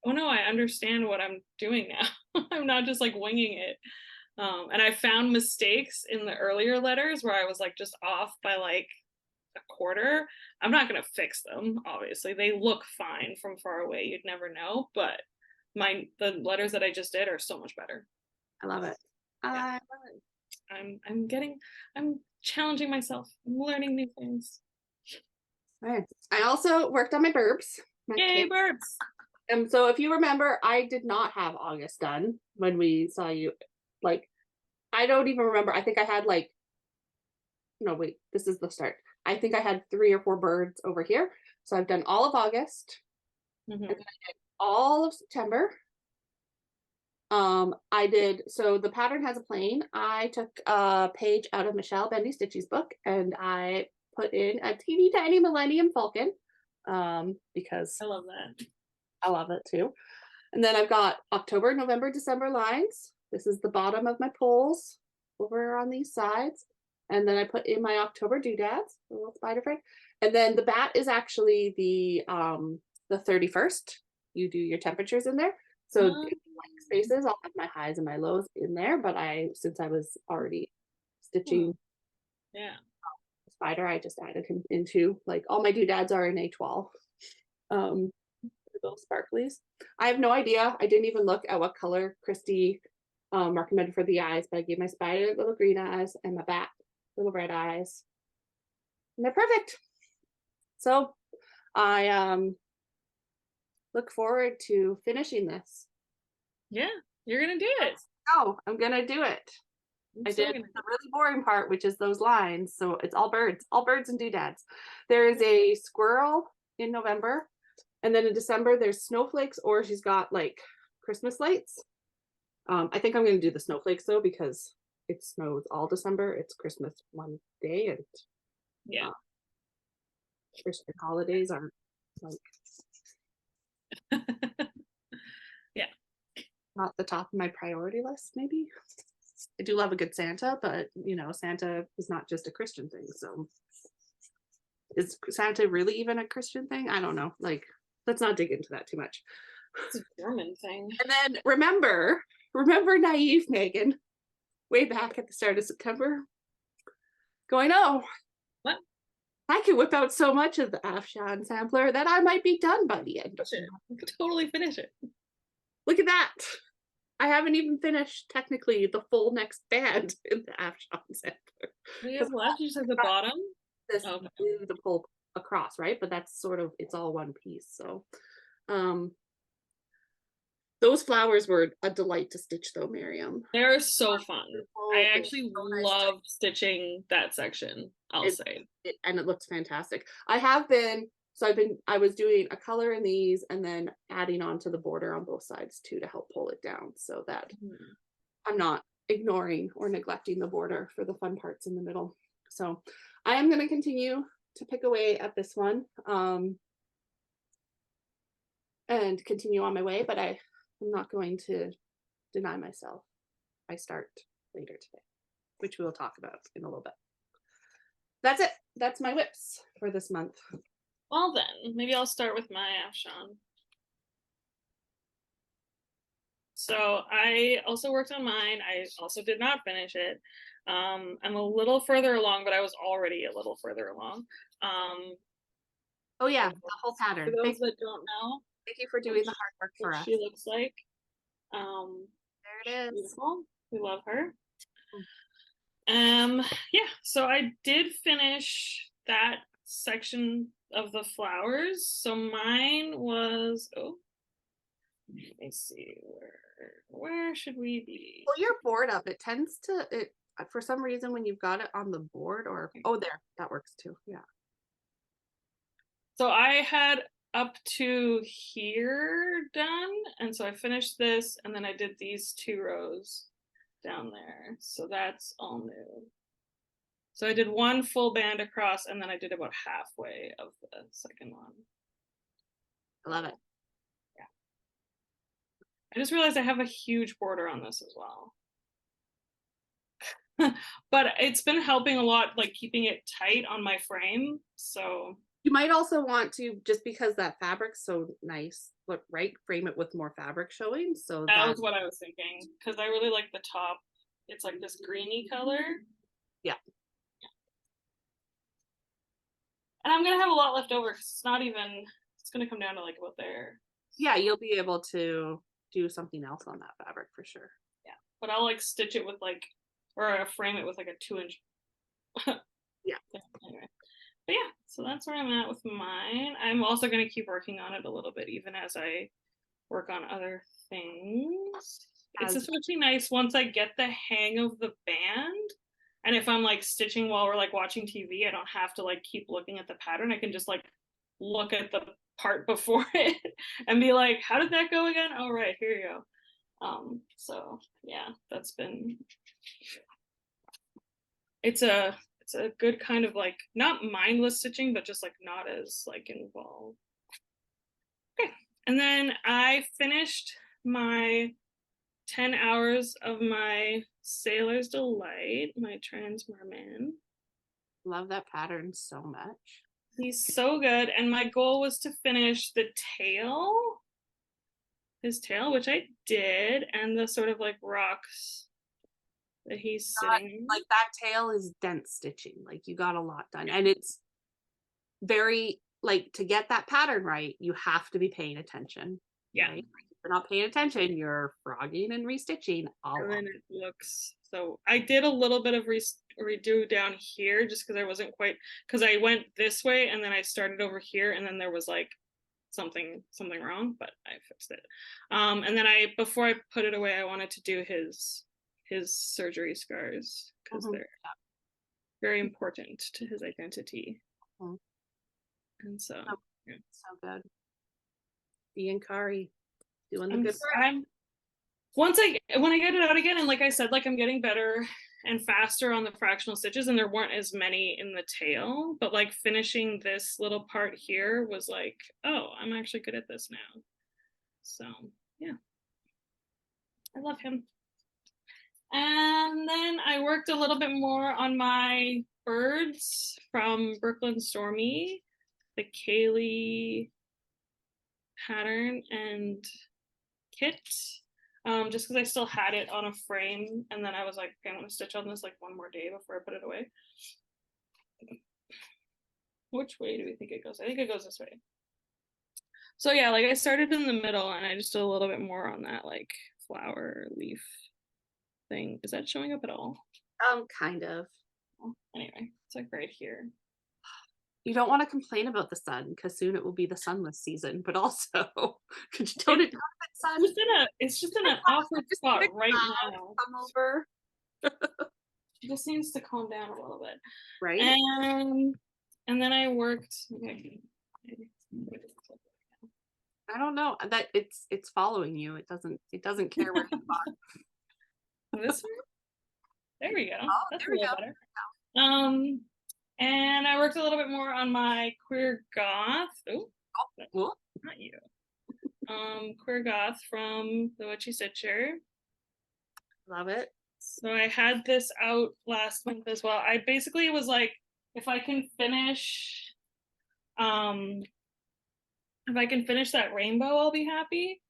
Oh no, I understand what I'm doing now. I'm not just like winging it. And I found mistakes in the earlier letters where I was like just off by like 1/4. I'm not gonna fix them, obviously. They look fine from far away. You'd never know, but the letters that I just did are so much better. I love it. Yeah. I'm challenging myself. I'm learning new things. All right. I also worked on my burbs. Yay, burbs! And so if you remember, I did not have August done when we saw you. Like, I don't even remember. I think I had like, no, wait, this is the start. I think I had 3 or 4 birds over here. So I've done all of August. And then I did all of September. I did, so the pattern has a plane. I took a page out of Michelle Bendy Stitchy's book and I put in a teeny tiny Millennium Falcon because I love that. I love it too. And then I've got October, November, December lines. This is the bottom of my poles over on these sides. And then I put in my October doodads, a little spider friend. And then the bat is actually the 31st. You do your temperatures in there. So blank spaces, I'll have my highs and my lows in there. But since I was already stitching spider, I just added him into, like, all my doodads are in A12. Those sparklies. I have no idea. I didn't even look at what color Christy recommended for the eyes, but I gave my spider little green eyes and my bat little red eyes. And they're perfect. So I look forward to finishing this. Yeah, you're gonna do it. Oh, I'm gonna do it. I did the really boring part, which is those lines. So it's all birds and doodads. There is a squirrel in November. And then in December, there's snowflakes, or she's got like Christmas lights. I think I'm going to do the snowflakes though, because it snows all December. It's Christmas one day, and Christian holidays aren't like not the top of my priority list. Maybe I do love a good Santa, but Santa is not just a Christian thing. So is Santa really even a Christian thing? I don't know. Like, let's not dig into that too much. It's a German thing. And then remember naive Meghan, way back at the start of September, going, oh, what? I can whip out so much of the Afshan sampler that I might be done by the end. I could totally finish it. Look at that. I haven't even finished technically the full next band in the Afshan sampler. We have left, you just have the bottom. This the pull across, right? But that's sort of, it's all one piece. So those flowers were a delight to stitch though, Miriam. They're so fun. I actually love stitching that section, I'll say. And it looks fantastic. I was doing a color in these and then adding on to the border on both sides too to help pull it down, so that I'm not ignoring or neglecting the border for the fun parts in the middle. So I am going to continue to pick away at this one and continue on my way, but I'm not going to deny myself. I start later today, which we'll talk about in a little bit. That's it. That's my whips for this month. Well then, maybe I'll start with my Afshan. So I also worked on mine. I also did not finish it. I'm a little further along, but I was already a little further along. Oh yeah, the whole pattern. For those that don't know, thank you for doing the hard work for us. She looks like. There it is. Beautiful. We love her. Yeah, so I did finish that section of the flowers. So mine was, let me see, where should we be? Well, your board up, it tends to, for some reason when you've got it on the board, or there, that works too. Yeah. So I had up to here done, and so I finished this, and then I did these 2 rows down there. So that's all new. So I did 1 full band across, and then I did about halfway of the second one. I love it. Yeah. I just realized I have a huge border on this as well. But it's been helping a lot, like keeping it tight on my frame. So you might also want to, just because that fabric's so nice, look, right, frame it with more fabric showing. So that was what I was thinking, because I really like the top. It's like this greeny color. Yeah. And I'm gonna have a lot left over because it's gonna come down to like about there. Yeah, you'll be able to do something else on that fabric for sure. Yeah, but I'll like stitch it with like, or frame it with like a 2-inch. Yeah. Anyway, but yeah, so that's where I'm at with mine. I'm also gonna keep working on it a little bit, even as I work on other things. It's especially nice once I get the hang of the band. And if I'm like stitching while we're like watching TV, I don't have to like keep looking at the pattern. I can just like look at the part before it and be like, how did that go again? Oh, right, here you go. So yeah, that's been, it's a good kind of like, not mindless stitching, but just like not as like involved. Okay. And then I finished my 10 hours of my Sailor's Delight, my trans merman. Love that pattern so much. He's so good. And my goal was to finish the tail, his tail, which I did, and the sort of like rocks that he's sitting. Like that tail is dense stitching. Like you got a lot done. And it's very, like, to get that pattern right, you have to be paying attention. Yeah. Right? If you're not paying attention, you're frogging and restitching all And then it looks, so I did a little bit of redo down here just because I wasn't quite, because I went this way and then I started over here and then there was like something wrong, but I fixed it. And then before I put it away, I wanted to do his surgery scars because they're very important to his identity. And so yeah. So good. Dee and Kari doing the good work. When I get it out again, and like I said, like I'm getting better and faster on the fractional stitches, and there weren't as many in the tail, but like finishing this little part here was like, oh, I'm actually good at this now. So yeah, I love him. And then I worked a little bit more on my birds from Brooklyn Stormy, the Kaylee pattern and kit. Just because I still had it on a frame, and then I was like, okay, I'm gonna stitch on this like one more day before I put it away. Which way do we think it goes? I think it goes this way. So yeah, like I started in the middle and I just did a little bit more on that like flower leaf thing. Is that showing up at all? Kind of. Anyway, it's like right here. You don't want to complain about the sun because soon it will be the sunless season, but also could you tone it down a bit, sun? It's just in an awkward spot right now. Come over. She just needs to calm down a little bit. Right. And then I worked. I don't know that it's following you. It doesn't care where you are. This one? There we go. Oh, that's there a little better. And I worked a little bit more on my queer goth. Oh, cool. Not you. Queer goth from the Witchy Stitcher. Love it. So I had this out last month as well. I basically was like, if I can finish that rainbow, I'll be happy.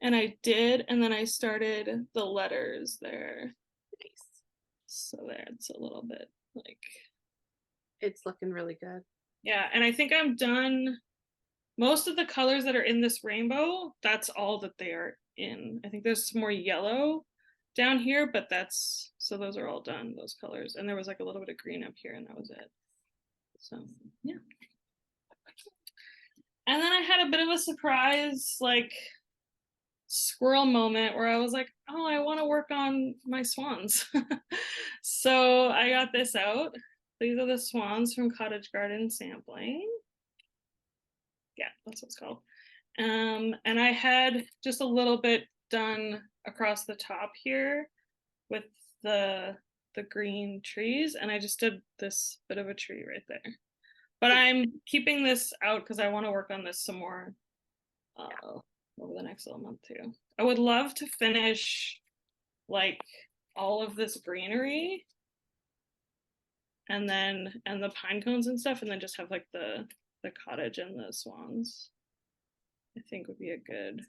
And I did, and then I started the letters there. Nice. So there, it's a little bit like, it's looking really good. Yeah, and I think I'm done. Most of the colors that are in this rainbow, that's all that they are in. I think there's some more yellow down here, but so those are all done, those colors. And there was like a little bit of green up here and that was it. So yeah. And then I had a bit of a surprise, like squirrel moment where I was like, oh, I want to work on my swans. So I got this out. These are the swans from Cottage Garden Sampling. Yeah, that's what it's called. And I had just a little bit done across the top here with the green trees, and I just did this bit of a tree right there. But I'm keeping this out because I want to work on this some more over the next little month too. I would love to finish like all of this greenery and the pine cones and stuff, and then just have like the cottage and the swans. I think would be a good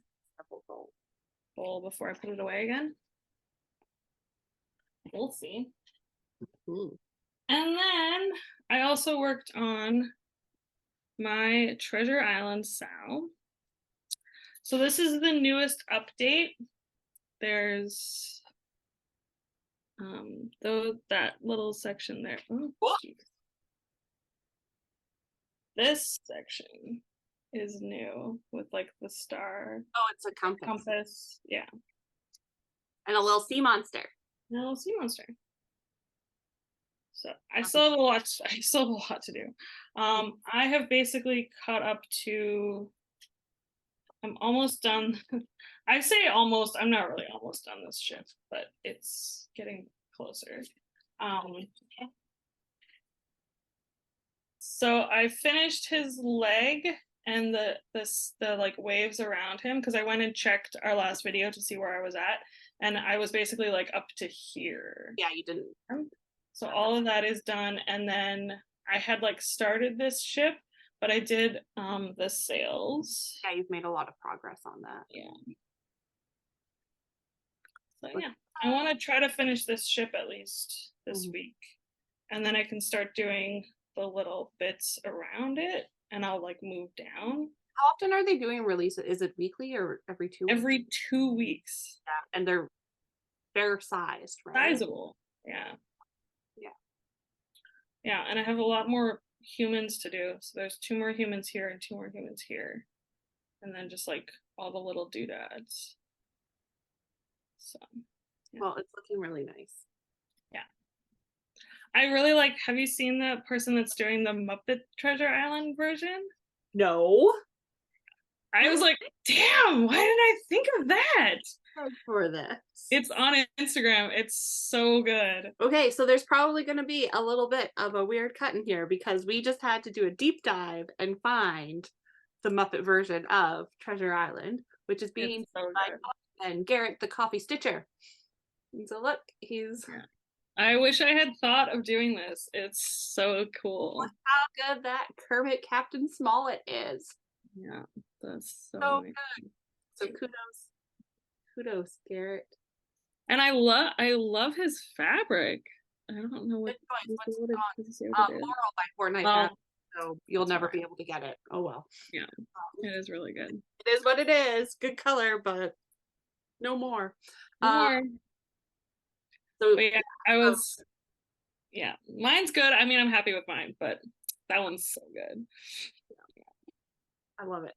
goal before I put it away again. We'll see. Ooh. And then I also worked on my Treasure Island sow. So this is the newest update. There's that little section there. Oh, this section is new with like the star. Oh, it's a compass. Yeah. And a little sea monster. So I still have a lot to do. I have basically caught up to, I'm almost done. I say almost, I'm not really almost done this shift, but it's getting closer. So I finished his leg and the like waves around him, because I went and checked our last video to see where I was at, and I was basically like up to here. Yeah, you didn't. So all of that is done, and then I had like started this ship, but I did the sails. Yeah, you've made a lot of progress on that. Yeah. So yeah, I want to try to finish this ship at least this week, and then I can start doing the little bits around it, and I'll like move down. How often are they doing releases? Is it weekly or every 2 weeks? Every 2 weeks. Yeah, and they're fair sized, right? Sizable. Yeah. Yeah. Yeah, and I have a lot more humans to do. So there's 2 more humans here and 2 more humans here, and then just like all the little doodads. So. Yeah. Well, it's looking really nice. Yeah. I really like, have you seen the person that's doing the Muppet Treasure Island version? No. I was like, damn, why didn't I think of that? For this. It's on Instagram. It's so good. Okay, so there's probably going to be a little bit of a weird cut in here because we just had to do a deep dive and find the Muppet version of Treasure Island, which is being so by and Garrett the Coffee Stitcher. And so look, he's. Yeah. I wish I had thought of doing this. It's so cool. Look how good that Kermit Captain Smollett is. Yeah, that's so nice. Good. So kudos, Garrett. And I love his fabric. I don't know what. Moral by Fortnite. So you'll never be able to get it. Oh well. Yeah, it is really good. It is what it is. Good color, but no more. So but yeah, yeah, mine's good. I mean, I'm happy with mine, but that one's so good. Yeah. I love it.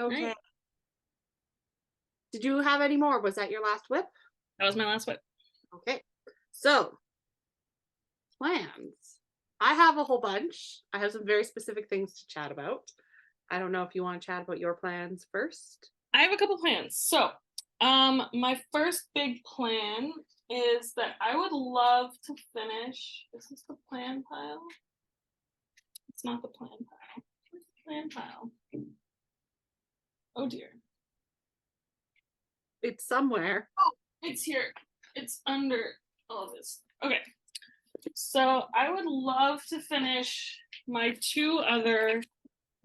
Okay. Right. Did you have any more? Was that your last whip? That was my last whip. Okay. So, plans. I have a whole bunch. I have some very specific things to chat about. I don't know if you want to chat about your plans first. I have a couple plans. So, my first big plan is that I would love to finish. This is the plan pile. It's not the plan pile. Where's the plan pile? Oh dear. It's somewhere. Oh, it's here. It's under all this. Okay. So I would love to finish my 2 other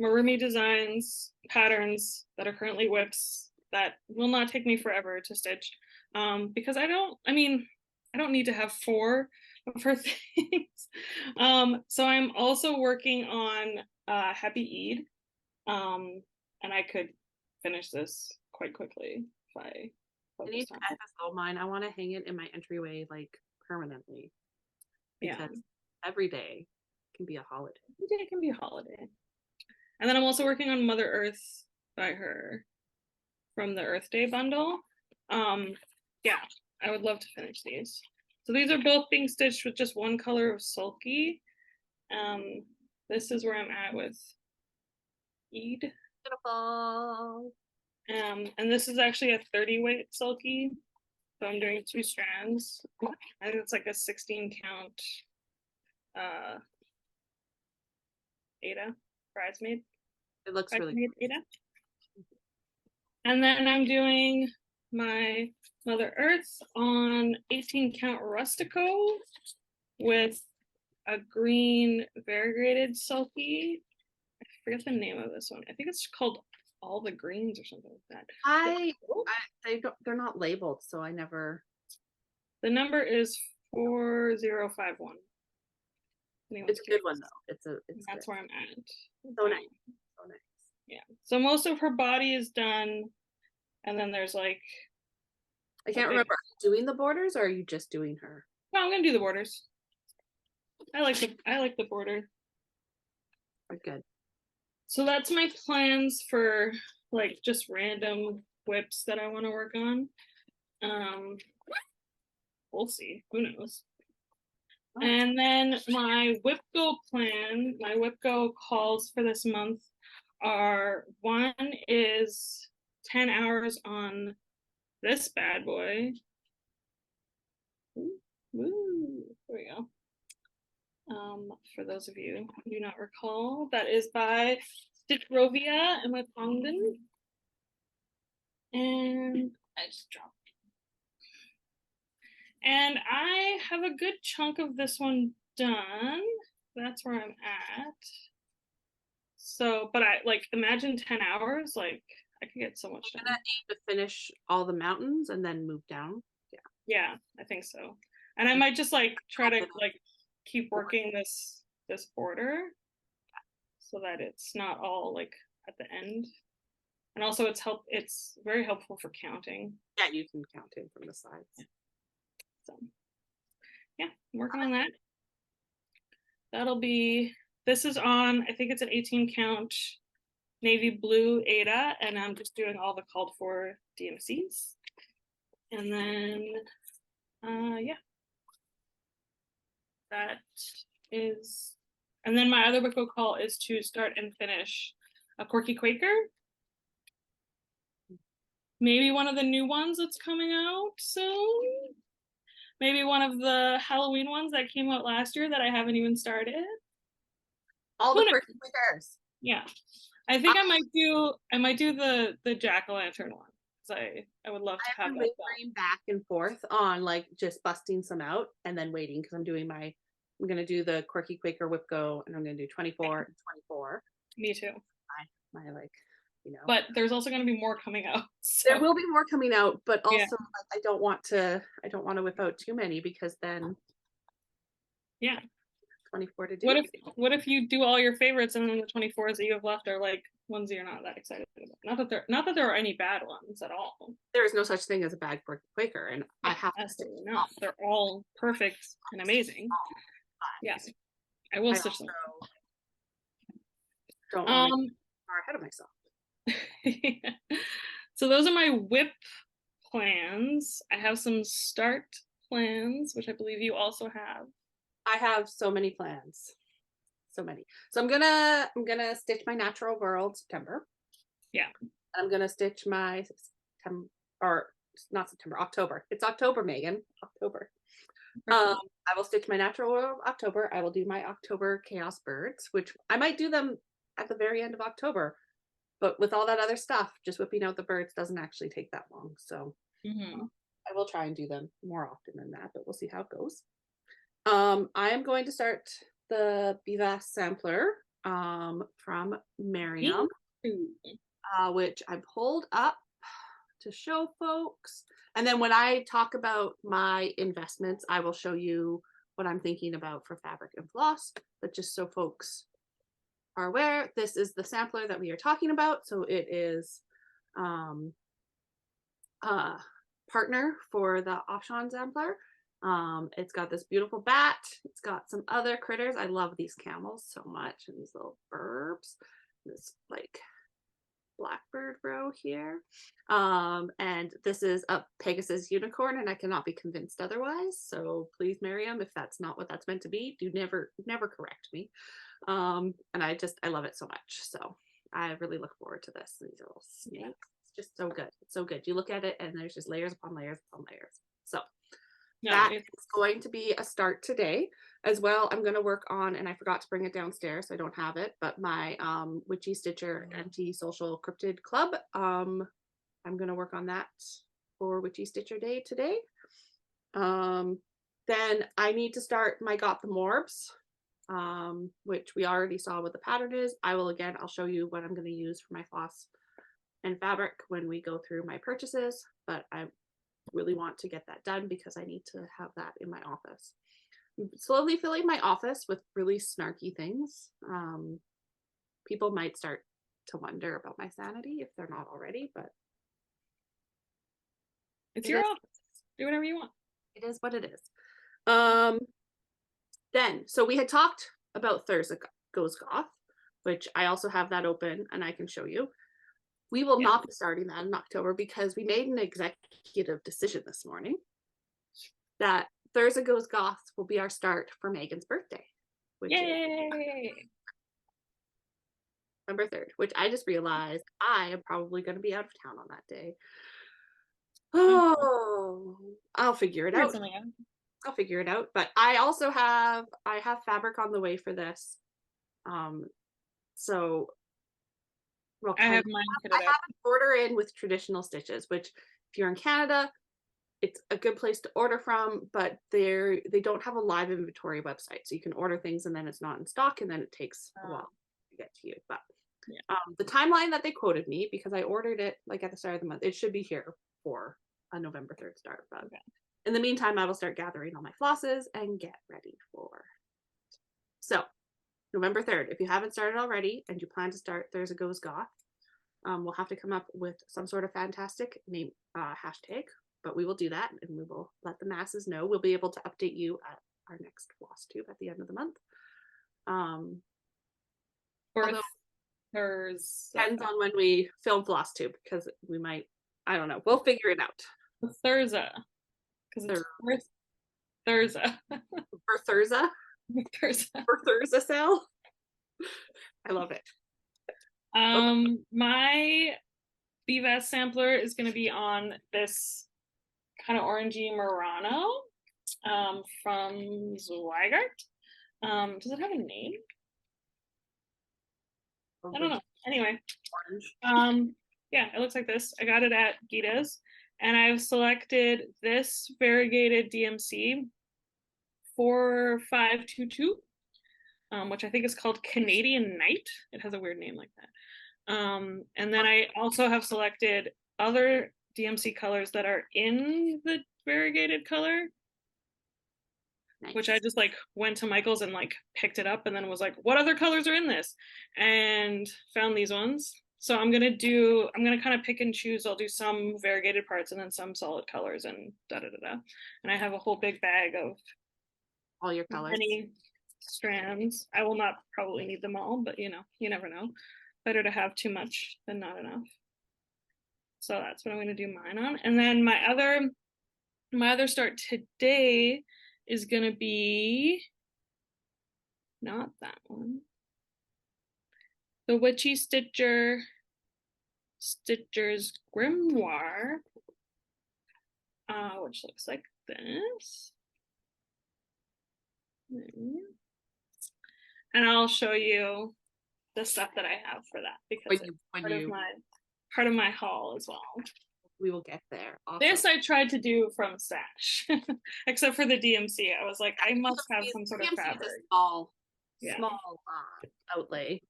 Marumi Designs patterns that are currently whips that will not take me forever to stitch. Because I don't need to have 4 of her things. So I'm also working on Happy Eid. And I could finish this quite quickly if I need to FFO mine. I want to hang it in my entryway like permanently. Because every day can be a holiday. Every day can be a holiday. And then I'm also working on Mother Earth by her from the Earth Day bundle. Yeah, I would love to finish these. So these are both being stitched with just one color of sulky. This is where I'm at with Eid. Beautiful. And this is actually a 30 weight sulky. So I'm doing 2 strands. I think it's like a 16 count Ada, bridesmaid. It looks really good. Ada. And then I'm doing my Mother Earth on 18 count Rustico with a green variegated sulky. I forget the name of this one. I think it's called All the Greens or something like that. They're not labeled, so I never. The number is 4051. It's a good one though. That's good. Where I'm at. So nice. So nice. Yeah. So most of her body is done, and then there's like. I can't remember. Are you doing the borders, or are you just doing her? No, I'm gonna do the borders. I like the border. Good. So that's my plans for like just random whips that I want to work on. We'll see. Who knows? Oh. And then my whip go plan, my whip go calls for this month are: 1 is 10 hours on this bad boy. Woo, there we go. For those of you who do not recall, that is by Stitchrovia and my Pongden. And I just dropped. And I have a good chunk of this one done. That's where I'm at. So, but I like imagine 10 hours, like I could get so much I'm done. gonna aim to finish all the mountains and then move down. Yeah. Yeah, I think so. And I might just like try to like keep working this border so that it's not all like at the end. And also it's very helpful for counting. Yeah, you can count in from the sides. So yeah, I'm working on that. That'll be, this is on, I think it's an 18 count navy blue Ada, and I'm just doing all the called for DMCs. And then, yeah, that is, and then my other book call is to start and finish a Quirky Quaker. Maybe one of the new ones that's coming out soon. Maybe one of the Halloween ones that came out last year that I haven't even started. All the Quirky Quakers. Yeah. I think I might do the jack-o'-lantern one. I would love to have that done. Back and forth on like just busting some out and then waiting because I'm gonna do the Quirky Quaker Whip Go and I'm gonna do 24 and 24. Me too. My like, you know. But there's also gonna be more coming out. So. There will be more coming out, but also like, I don't want to whip out too many because then 24 to do. What if you do all your favorites and then the 24s that you have left are like ones you're not that excited about? Not that there are any bad ones at all. There is no such thing as a bad Quaker, and I have absolutely not. They're all perfect and amazing. Yes, I will stitch them. Don't want to get far ahead of myself. So those are my whip plans. I have some start plans, which I believe you also have. I have so many plans. So many. So I'm gonna stitch my Natural World September. Yeah. I'm gonna stitch my October. It's October, Meghan. October. I will stitch my Natural World October. I will do my October Chaos Birds, which I might do them at the very end of October. But with all that other stuff, just whipping out the birds doesn't actually take that long. So I will try and do them more often than that, but we'll see how it goes. I am going to start the Bivas sampler from Miriam, which I pulled up to show folks. And then when I talk about my investments, I will show you what I'm thinking about for fabric and floss, but just so folks are aware, this is the sampler that we are talking about. So it is partner for the Auchan sampler. It's got this beautiful bat. It's got some other critters. I love these camels so much, and these little burbs. This like blackbird row here. And this is a Pegasus unicorn, and I cannot be convinced otherwise. So please, Miriam, if that's not what that's meant to be, do never correct me. And I love it so much. So I really look forward to this. These are little snakes. It's just so good. It's so good. You look at it and there's just layers upon layers upon layers. So that is going to be a start today as well. I'm going to work on, and I forgot to bring it downstairs, so I don't have it, but my Witchy Stitcher Anti-Social Cryptid Club. I'm going to work on that for Witchy Stitcher Day today. Then I need to start my Got the Morbs, which we already saw what the pattern is. I'll show you what I'm going to use for my floss and fabric when we go through my purchases, but I really want to get that done because I need to have that in my office. I'm slowly filling my office with really snarky things. People might start to wonder about my sanity if they're not already, but it's your office. Do whatever you want. It is what it is. Then, so we had talked about Thursday Goes Goth, which I also have that open and I can show you. We will not be starting that in October because we made an executive decision this morning that Thursday Goes Goth will be our start for Meghan's birthday, which is November 3rd, which I just realized I am probably going to be out of town on that day. Oh, I'll figure it out. I'll figure it out. But I also have fabric on the way for this. So well, I kind have of. mine I kitted have out. an order in with traditional stitches, which if you're in Canada, it's a good place to order from, but they don't have a live inventory website. So you can order things and then it's not in stock and then it takes a while to get to you. But Yeah. the timeline that they quoted me, because I ordered it like at the start of the month, it should be here for a November 3rd start. But in the meantime, I will start gathering all my flosses and get ready for. So November 3rd, if you haven't started already and you plan to start, there's a Goes Goth. We'll have to come up with some sort of fantastic name hashtag, but we will do that and we will let the masses know. We'll be able to update you at our next Flosstube at the end of the month. Or Thursday. Depends on when we film Flosstube, because we might, I don't know, we'll figure it out. Thursday. Because it's Thursday. For Thursday? Thursday. For Thursday sale? I love it. My BVAS sampler is going to be on this kind of orangey Murano from Zweigart. Does it have a name? I don't know. Anyway, yeah, it looks like this. I got it at Gita's, and I've selected this variegated DMC 4522, which I think is called Canadian Night. It has a weird name like that. And then I also have selected other DMC colors that are in the variegated color, which I just like went to Michael's and like picked it up and then was like, what other colors are in this? And found these ones. So I'm gonna kind of pick and choose. I'll do some variegated parts and then some solid colors and da da da da. And I have a whole big bag of all your colors. Many strands. I will not probably need them all, but you know, you never know. Better to have too much than not enough. So that's what I'm going to do mine on. And then my other start today is going to be not that one. The Witchy Stitchers Grimoire, which looks like this. And I'll show you the stuff that I have for that because it's part of my haul as well. We will get there. Awesome. This I tried to do from stash, except for the DMC. I was like, I must have some sort of fabric. Small outlay,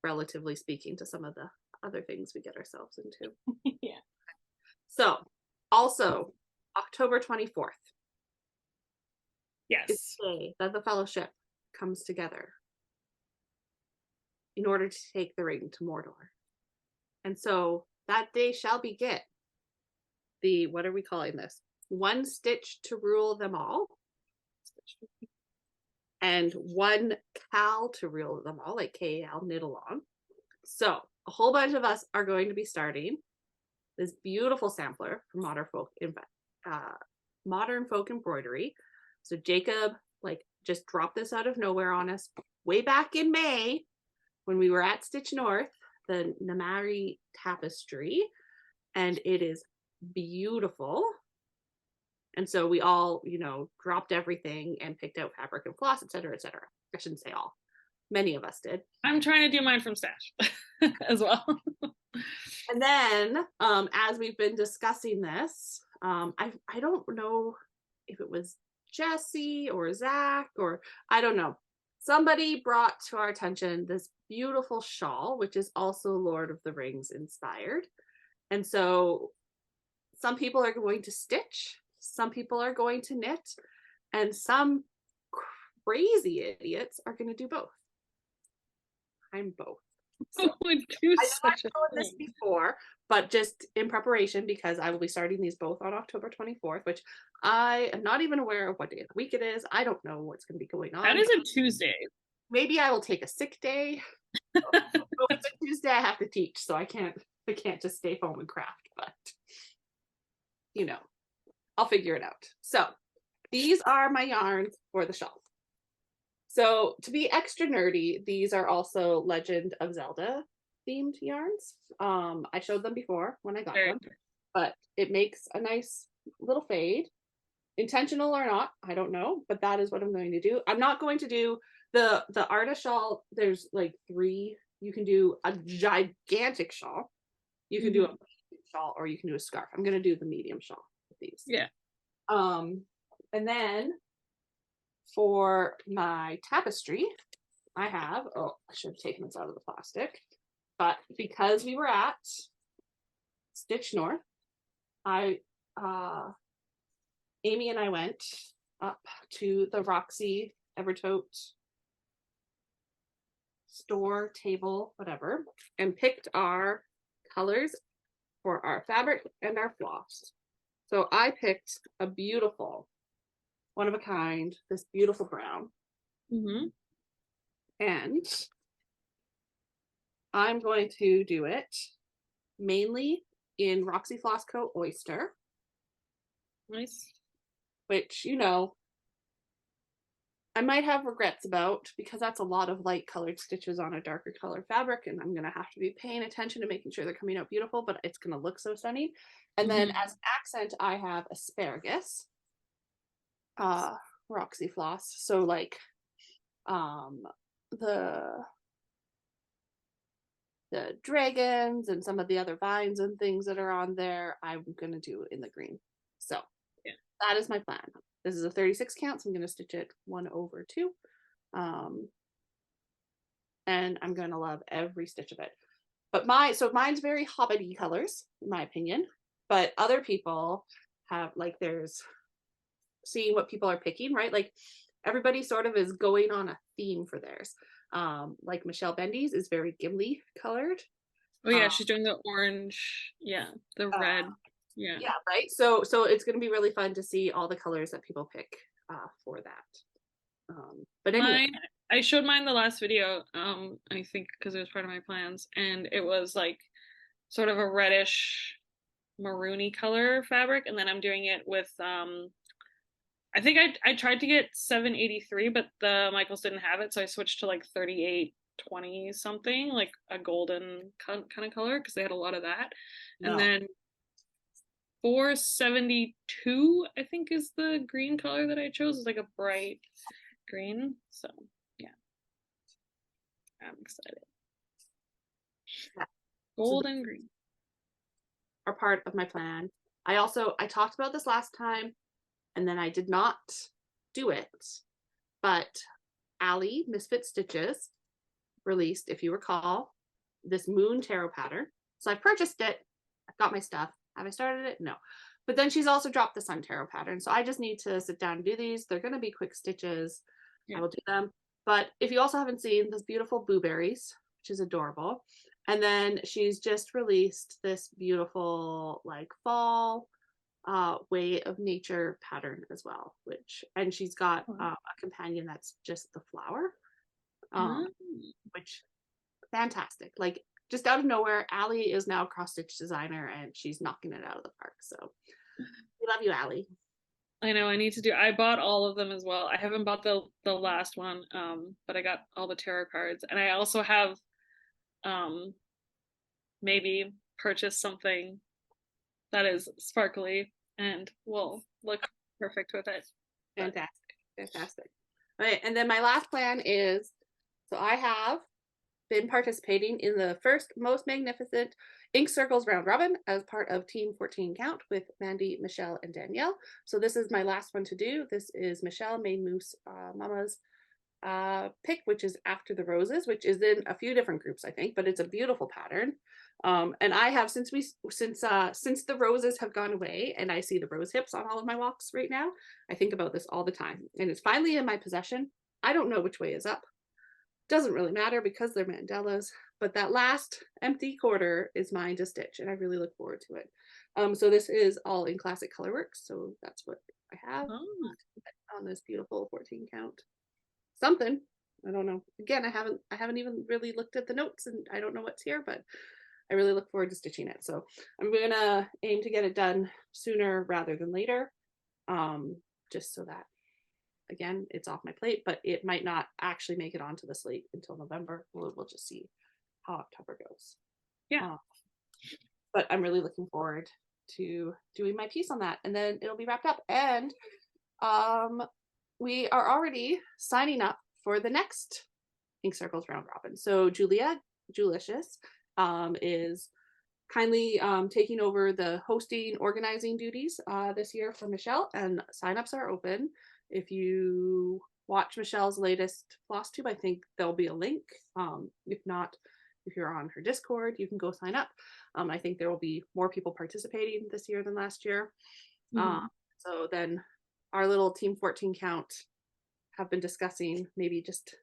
relatively speaking, to some of the other things we get ourselves into. Yeah. So, also October 24th. Yes. It's the day that the fellowship comes together in order to take the ring to Mordor. And so that day shall begin the, what are we calling this? One stitch to rule them all. And one cal to rule them all, like KAL, knit along. So a whole bunch of us are going to be starting this beautiful sampler from Modern Folk Embroidery. So Jacob just dropped this out of nowhere on us way back in May when we were at Stitch North, the Namari tapestry, and it is beautiful. And so we all, dropped everything and picked out fabric and floss, etc., etc. I shouldn't say all. Many of us did. I'm trying to do mine from stash as well. And then, as we've been discussing this, I don't know if it was Jesse or Zach or I don't know. Somebody brought to our attention this beautiful shawl, which is also Lord of the Rings inspired. And so some people are going to stitch, some people are going to knit, and some crazy idiots are going to do both. I'm both. So, I've done this before, but just in preparation because I will be starting these both on October 24th, which I am not even aware of what day of the week it is. I don't know what's going to be going on. That is a Tuesday. Maybe I will take a sick day. If it's a Tuesday, I have to teach, so I can't just stay home and craft. But I'll figure it out. So these are my yarns for the shawl. So to be extra nerdy, these are also Legend of Zelda themed yarns. I showed them before when I got them, but it makes a nice little fade. Intentional or not, I don't know, but that is what I'm going to do. I'm not going to do the Arta shawl. There's like 3 You can do a gigantic shawl. You can do a medium shawl, or you can do a scarf. I'm gonna do the medium shawl with these. Yeah. And then for my tapestry, I have, oh, I should have taken this out of the plastic, but because we were at Stitch North, Amy and I went up to the Roxy Evertote store, table, whatever, and picked our colors for our fabric and our floss. So I picked a beautiful, one of a kind, this beautiful brown. And I'm going to do it mainly in Roxy Floss Co. Oyster. Nice. Which, you know, I might have regrets about, because that's a lot of light colored stitches on a darker color fabric, and I'm gonna have to be paying attention to making sure they're coming out beautiful, but it's gonna look so stunning. And then as an accent, I have asparagus, Roxy Floss. So like the dragons and some of the other vines and things that are on there, I'm gonna do in the green. So yeah, that is my plan. This is a 36 count, so I'm gonna stitch it 1/2. And I'm gonna love every stitch of it. But mine's very hobbity colors, in my opinion. But other people have, like, there's seeing what people are picking, right? Like everybody sort of is going on a theme for theirs. Like Michelle Bendy's is very Gimli colored. Oh yeah, she's doing the orange. Yeah, the red. Yeah. Yeah, right. So it's gonna be really fun to see all the colors that people pick for that. But anyway, I showed mine the last video. I think because it was part of my plans, and it was like sort of a reddish maroony color fabric, and then I'm doing it with I think I tried to get 783, but the Michaels didn't have it, so I switched to like 3820 something, like a golden kind of color, because they had a lot of that. And then 472, I think, is the green color that I chose. It's like a bright green. So yeah, I'm excited. Yeah. Gold and green are part of my plan. I talked about this last time, and then I did not do it. But Allie Misfit Stitches released, if you recall, this moon tarot pattern. So I purchased it. I've got my stuff. Have I started it? No. But then she's also dropped the sun tarot pattern. So I just need to sit down and do these. They're going to be quick stitches. Yeah. I will do them. But if you also haven't seen this beautiful blueberries, which is adorable. And then she's just released this beautiful like fall way of nature pattern as well, and she's got a companion that's just the flower, which fantastic. Like just out of nowhere, Allie is now a cross stitch designer, and she's knocking it out of the park. So we love you, Allie. I know. I bought all of them as well. I haven't bought the last one, but I got all the tarot cards, and I also have maybe purchase something that is sparkly and will look perfect with it. Fantastic. Okay, and then my last plan is, so I have been participating in the first most magnificent Ink Circles round robin as part of Team 14 Count with Mandy, Michelle, and Danielle. So this is my last one to do. This is Michelle Made Moose Mama's pick, which is After the Roses, which is in a few different groups, I think, but it's a beautiful pattern. And I have since the roses have gone away, and I see the rose hips on all of my walks right now, I think about this all the time, and it's finally in my possession. I don't know which way is up. Doesn't really matter because they're mandalas, but that last empty quarter is mine to stitch, and I really look forward to it. So this is all in classic colorworks, so that's what I have on this beautiful 14 count. Something, I don't know. Again, I haven't even really looked at the notes, and I don't know what's here, but I really look forward to stitching it. So I'm gonna aim to get it done sooner rather than later, just so that, again, it's off my plate, but it might not actually make it onto the slate until November. We'll just see how October goes. Yeah. But I'm really looking forward to doing my piece on that, and then it'll be wrapped up. And we are already signing up for the next Ink Circles round robin. So Julia Julicious, is kindly taking over the hosting, organizing duties this year for Michelle, and signups are open. If you watch Michelle's latest Flosstube, I think there'll be a link. If not, if you're on her Discord, you can go sign up. I think there will be more people participating this year than last year. So then our little Team 14 count have been discussing maybe just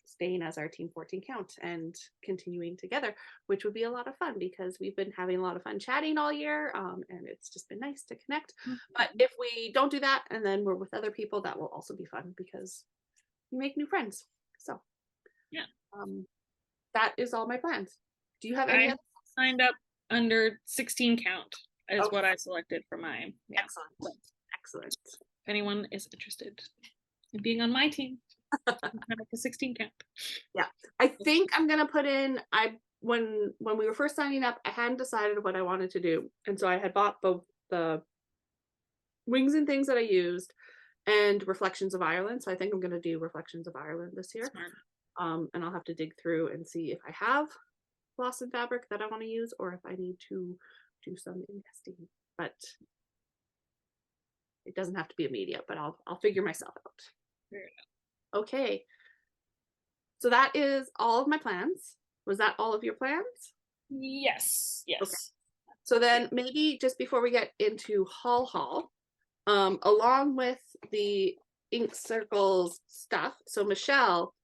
staying as our Team 14 count and continuing together, which would be a lot of fun because we've been having a lot of fun chatting all year, and it's just been nice to connect. But if we don't do that and then we're with other people, that will also be fun because you make new friends. So yeah, that is all my plans. Do you have any other? Signed up under 16 count is what I selected for mine. Yeah. Excellent. If anyone is interested in being on my team, make a 16 count. Yeah, I think I'm gonna put in. When we were first signing up, I hadn't decided what I wanted to do, and so I had bought both the wings and things that I used and Reflections of Ireland. So I think I'm gonna do Reflections of Ireland this year. Smart. And I'll have to dig through and see if I have floss and fabric that I want to use or if I need to do some investing. But it doesn't have to be immediate, but I'll figure myself out. Fair enough. Okay. So that is all of my plans. Was that all of your plans? Yes. Okay. So then maybe just before we get into haul, along with the ink circles stuff, so Michelle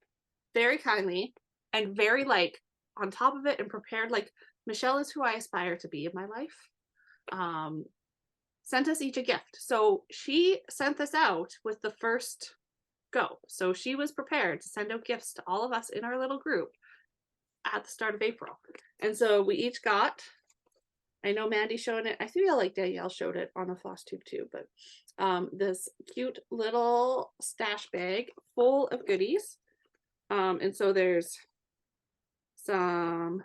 very kindly and very like on top of it and prepared, like Michelle is who I aspire to be in my life, sent us each a gift. So she sent this out with the first go. So she was prepared to send out gifts to all of us in our little group at the start of April. And so we each got, I know Mandy's showing it, I feel like Danielle showed it on a Flosstube too, but this cute little stash bag full of goodies. And so there's some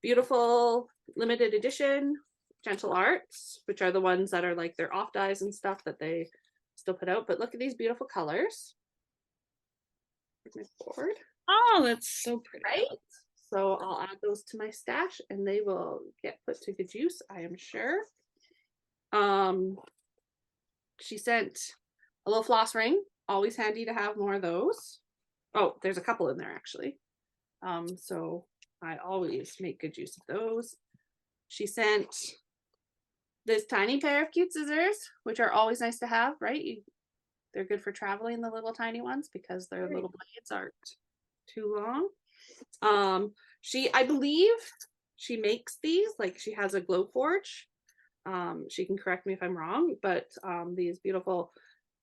beautiful limited edition gentle arts, which are the ones that are like their off dyes and stuff that they still put out. But look at these beautiful colors. Here's my board. Oh, that's so pretty. Right? So I'll add those to my stash and they will get put to good use, I am sure. She sent a little floss ring, always handy to have more of those. Oh, there's a couple in there actually. So I always make good use of those. She sent this tiny pair of cute scissors, which are always nice to have, right? They're good for traveling, the little tiny ones, because their little blades aren't too long. I believe she makes these, like she has a glow forge. She can correct me if I'm wrong, but these beautiful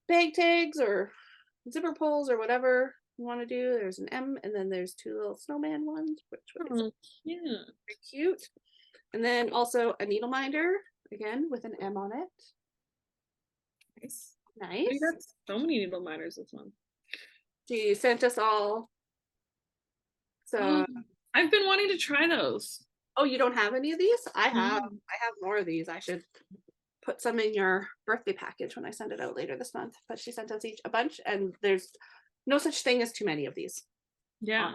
bag tags or zipper pulls or whatever you want to do. There's an M, and then there's two little snowman ones, which is very cute. And then also a needle minder, again with an M on it. Nice. We got so many needle minders this month. She sent us all. So I've been wanting to try those. Oh, you don't have any of these? I have more of these. I should put some in your birthday package when I send it out later this month. But she sent us each a bunch, and there's no such thing as too many of these. Yeah.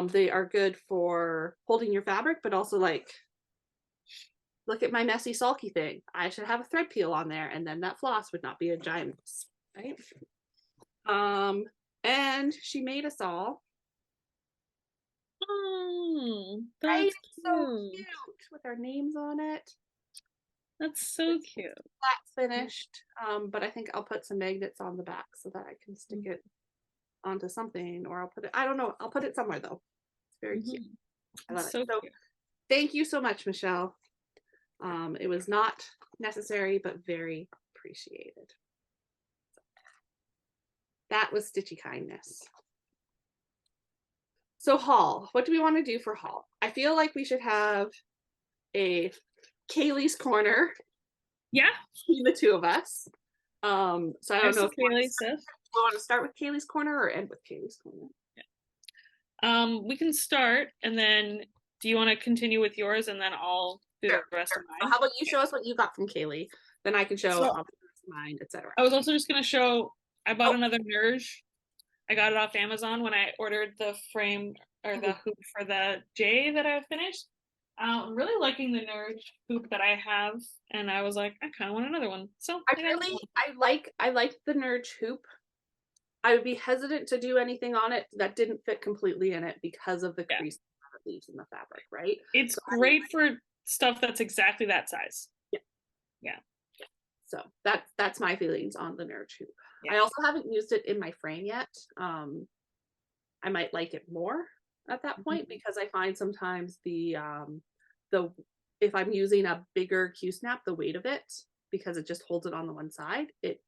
They are good for holding your fabric, but also like, look at my messy sulky thing. I should have a thread peel on there, and then that floss would not be a giant mess, right? And she made us all. Oh, that's right? So cute with our names on it. That's so cute. Flat finished, but I think I'll put some magnets on the back so that I can stick it onto something, or I'll put it, I don't know, I'll put it somewhere though. It's very cute. I love it. So cute. Thank you so much, Michelle. It was not necessary, but very appreciated. That was Stitchy Kindness. So haul, what do we want to do for haul? I feel like we should have a Kaylee's Corner. Yeah. Between the two of us. So I don't know if we want to start with Kaylee's Corner or end with Kaylee's Corner. Yeah. We can start, and then do you want to continue with yours, and then I'll do the rest of mine? So how about you show us what you got from Kaylee? Then I can show mine, etc. I was also just going to show, I bought another Nerge. I got it off Amazon when I ordered the frame or the hoop for the J that I finished. I'm really liking the nerd hoop that I have, and I was like, I kind of want another one. So I like the Nurge hoop. I would be hesitant to do anything on it that didn't fit completely in it because of the crease that it leaves in the fabric, right? It's great for stuff that's exactly that size. Yeah. So that's my feelings on the Nurge hoop. Yeah. I also haven't used it in my frame yet. I might like it more at that point because I find sometimes the if I'm using a bigger Q snap, the weight of it, because it just holds it on the one side, it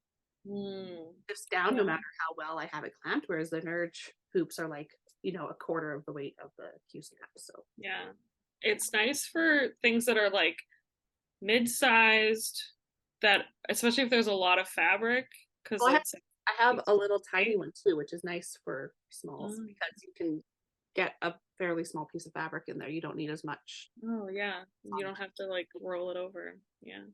shifts down no matter how well I have it clamped, whereas the Nurge hoops are like, a quarter of the weight of the Q snap. So yeah, it's nice for things that are like mid-sized, that especially if there's a lot of fabric, because I have a little tiny one too, which is nice for smalls because you can get a fairly small piece of fabric in there. You don't need as much. Oh yeah, you don't have to like roll it over. Yeah.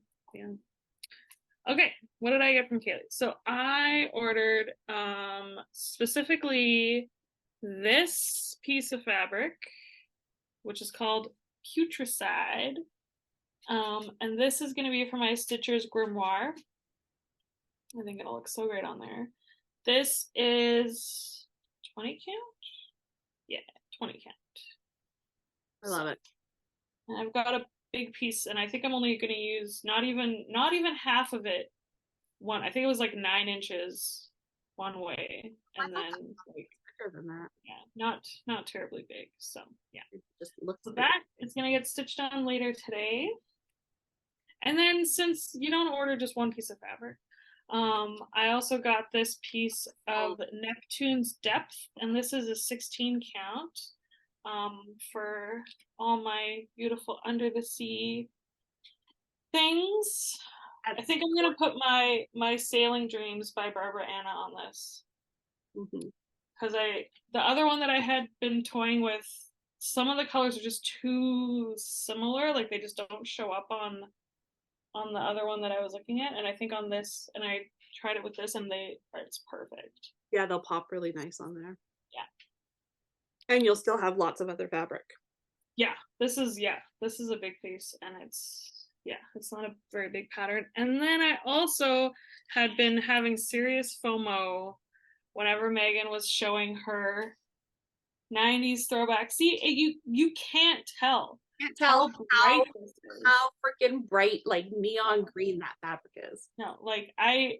Okay, what did I get from Kaylee? So I ordered specifically this piece of fabric, which is called Putricide. And this is going to be for my Stitchers Grimoire. I think it'll look so great on there. This is 20 count? Yeah, 20 count. I love it. And I've got a big piece, and I think I'm only going to use not even half of it. I think it was like 9 inches one way, and then like bigger than that. Yeah, not terribly big. So yeah, it just looks. So that is going to get stitched on later today. And then since you don't order just one piece of fabric, I also got this piece of Neptune's Depth, and this is a 16 count for all my beautiful under the sea things. I think I'm gonna put my Sailing Dreams by Barbara Anna on this, because the other one that I had been toying with, some of the colors are just too similar, like they just don't show up on the other one that I was looking at, and I think on this, and I tried it with this, and it's perfect. Yeah, they'll pop really nice on there. Yeah, and you'll still have lots of other fabric. Yeah, this is a big piece, and it's not a very big pattern. And then I also had been having serious FOMO whenever Meghan was showing her 90s throwback. See, you can't tell. Can't tell how freaking bright, like neon green that fabric is. No, like I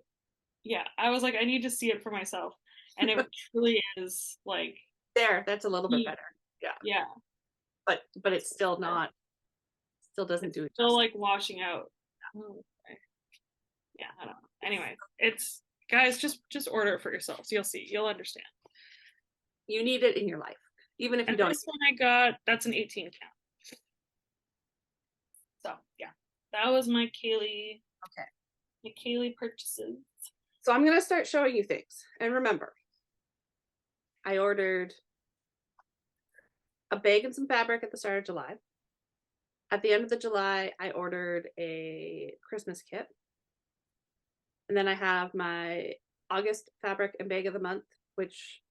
was like, I need to see it for myself, and it truly is like that's a little bit better. Yeah, but it's still not. Still doesn't do it. Still like washing out. Oh, okay. Yeah, I don't know. Anyway, it's guys, just order it for yourselves. You'll see. You'll understand. You need it in your life, even if you don't. This one I got, that's an 18 count. So yeah, that was my Kaylee. Okay. My Kaylee purchases. So I'm gonna start showing you things, and remember, I ordered a bag and some fabric at the start of July. At the end of the July, I ordered a Christmas kit. And then I have my August fabric and bag of the month, which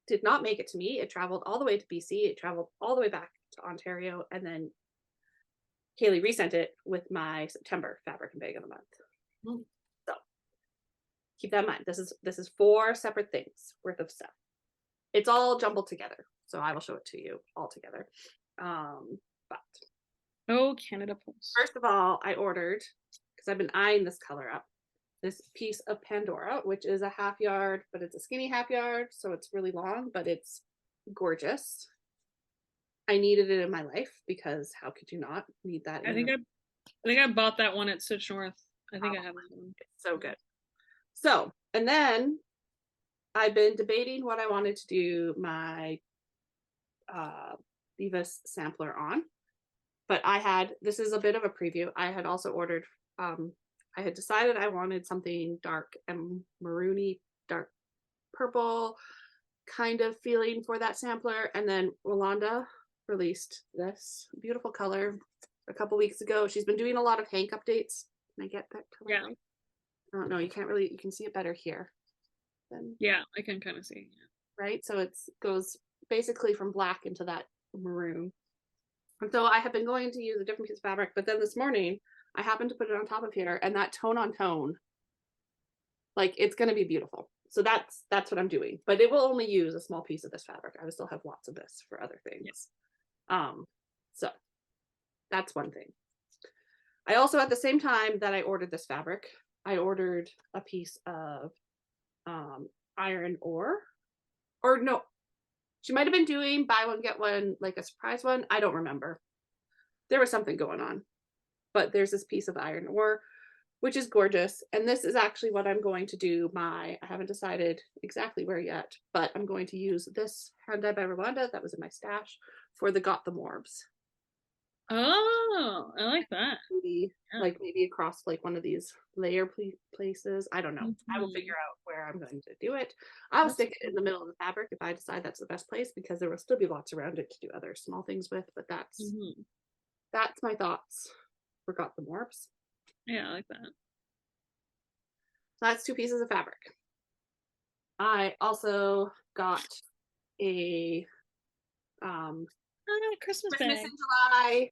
did not make it to me. It traveled all the way to BC. It traveled all the way back to Ontario. And then Kaylee resent it with my September fabric and bag of the month. So keep that in mind. This is 4 separate things worth of stuff. It's all jumbled together. So I will show it to you all together. But oh, Canada Post. First of all, I ordered, because I've been eyeing this color up, this piece of Pandora, which is a 1/2 yard, but it's a skinny 1/2 yard, so it's really long, but it's gorgeous. I needed it in my life, because how could you not need that? I think I bought that one at Stitch North. I think I have that one. It's so good. So, and then I've been debating what I wanted to do my Beavis sampler on. But this is a bit of a preview. I had also ordered, I had decided I wanted something dark and maroony, dark purple kind of feeling for that sampler. And then Rolanda released this beautiful color a couple weeks ago. She's been doing a lot of Hank updates. Can I get that color? Yeah. Right? I don't know. You can see it better here. Yeah, I can kind of see. Right? So it goes basically from black into that maroon. And so I have been going to use a different piece of fabric, but then this morning I happened to put it on top of here, and that tone on tone, like, it's going to be beautiful. So that's what I'm doing, but it will only use a small piece of this fabric. I will still have lots of this for other things. So that's one thing. I also, at the same time that I ordered this fabric, I ordered a piece of iron ore, or no, she might have been doing buy one get one, like a surprise one. I don't remember. There was something going on, but there's this piece of iron ore, which is gorgeous. And this is actually what I'm going to do I haven't decided exactly where yet, but I'm going to use this hand dyed by Rwanda that was in my stash for the Got the Morbs. Oh, I like that. Maybe, like maybe across like one of these layer places. I don't know. I will figure out where I'm going to do it. I'll stick it in the middle of the fabric if I decide that's the best place, because there will still be lots around it to do other small things with. But that's my thoughts for Got the Morbs. Yeah, I like that. So that's 2 pieces of fabric. I also got a Christmas Christmas bag. in July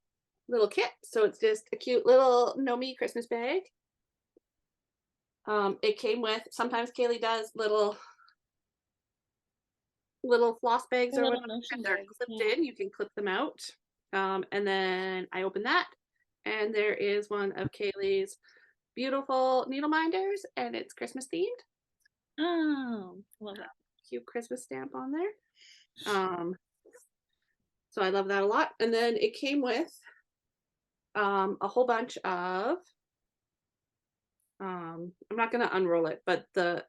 little kit. So it's just a cute little Nomi Christmas bag. It came with, sometimes Kaylee does little floss bags or whatever. They're clipped in. You can clip them out. And then I open that, and there is one of Kaylee's beautiful needle minders, and it's Christmas themed. Oh, love that. Cute Christmas stamp on there. So I love that a lot. And then it came with a whole bunch of I'm not going to unroll it, but a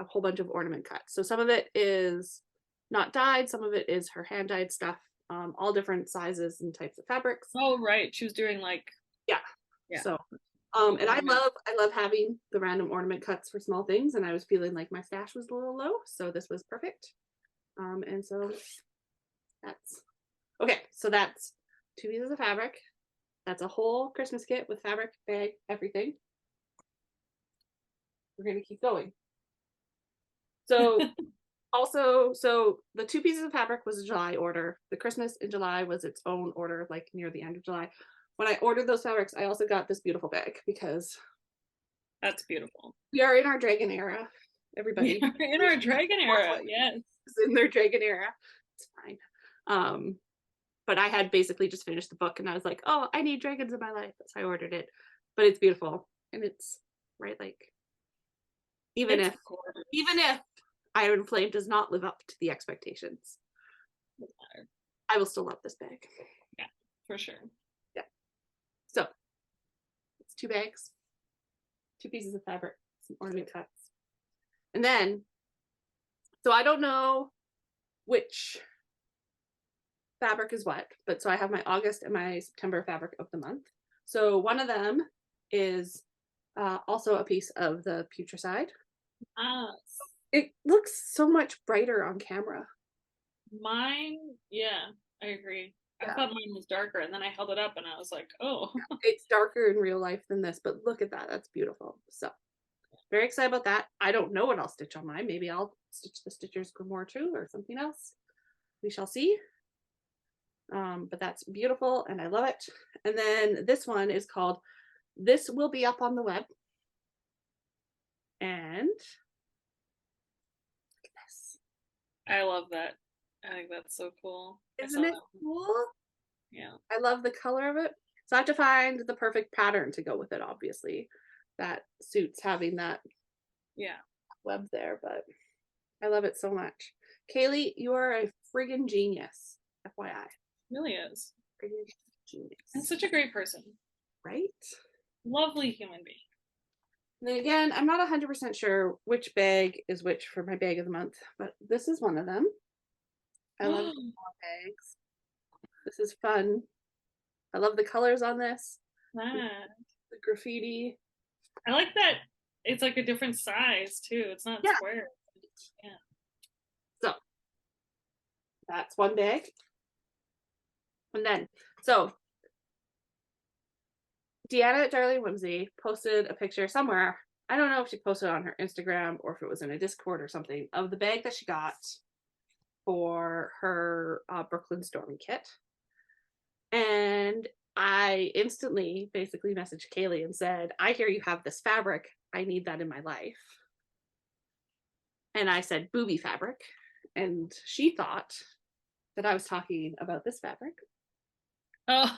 whole bunch of ornament cuts. So some of it is not dyed, some of it is her hand dyed stuff, all different sizes and types of fabrics. Oh, right. She was doing like, yeah. So and I love having the random ornament cuts for small things, and I was feeling like my stash was a little low, so this was perfect. And so that's okay. So that's 2 pieces of fabric. That's a whole Christmas kit with fabric, bag, everything. We're going to keep going. So also, so the 2 pieces of fabric was a July order. The Christmas in July was its own order, like near the end of July. When I ordered those fabrics, I also got this beautiful bag, because that's beautiful. We are in our dragon era, everybody. In our dragon era, yes. In their dragon era. It's fine. But I had basically just finished the book, and I was like, oh, I need dragons in my life. So I ordered it. But it's beautiful. And it's right, like, even if Iron Flame does not live up to the expectations, I will still love this bag. Yeah, for sure. Yeah. So it's 2 bags, 2 pieces of fabric, some ornament cuts. And then, so I don't know which fabric is what, but so I have my August and my September fabric of the month. So one of them is also a piece of the Putricide. It looks so much brighter on camera. Mine, yeah, I agree. I thought mine was darker, and then I held it up and I was like, oh. It's darker in real life than this, but look at that. That's beautiful. So very excited about that. I don't know what I'll stitch on mine. Maybe I'll stitch the Stitchers Grimoire too, or something else. We shall see. But that's beautiful, and I love it. And then this one is called This Will Be Up on the Web. And look at this. I love that. I think that's so cool. Isn't it cool? Yeah. I love the color of it. So I have to find the perfect pattern to go with it, obviously. That suits having that web there, but I love it so much. Kaylee, you are a friggin' genius, FYI. Really is. Friggin' genius. And such a great person. Right? Lovely human being. And then again, I'm not 100% sure which bag is which for my bag of the month, but this is one of them. I love small bags. This is fun. I love the colors on this. The graffiti. I like that it's like a different size too. It's not square. Yeah. So that's one bag. And then, so Deanna at Darling Whimsy posted a picture somewhere. I don't know if she posted on her Instagram or if it was in a Discord or something of the bag that she got. for her Brooklyn Stormy kit. And I instantly basically messaged Kaylee and said, I hear you have this fabric. I need that in my life. And I said, booby fabric. And she thought that I was talking about this fabric. Oh.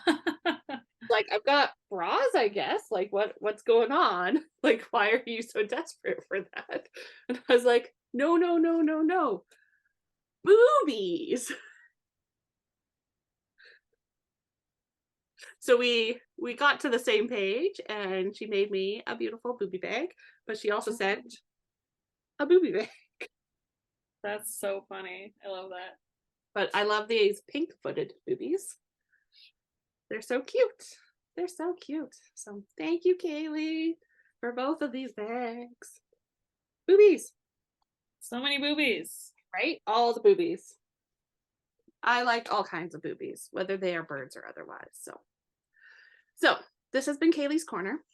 Like, I've got bras, I guess. Like, what's going on? Like, why are you so desperate for that? And I was like, no, no, no, no, no. Boobies. So we got to the same page, and she made me a beautiful booby bag, but she also sent a booby bag. That's so funny. I love that. But I love these pink-footed boobies. They're so cute. They're so cute. So thank you, Kaylee, for both of these bags. Boobies. So many boobies. Right? All the boobies. I like all kinds of boobies, whether they are birds or otherwise. So this has been Kaylee's Corner.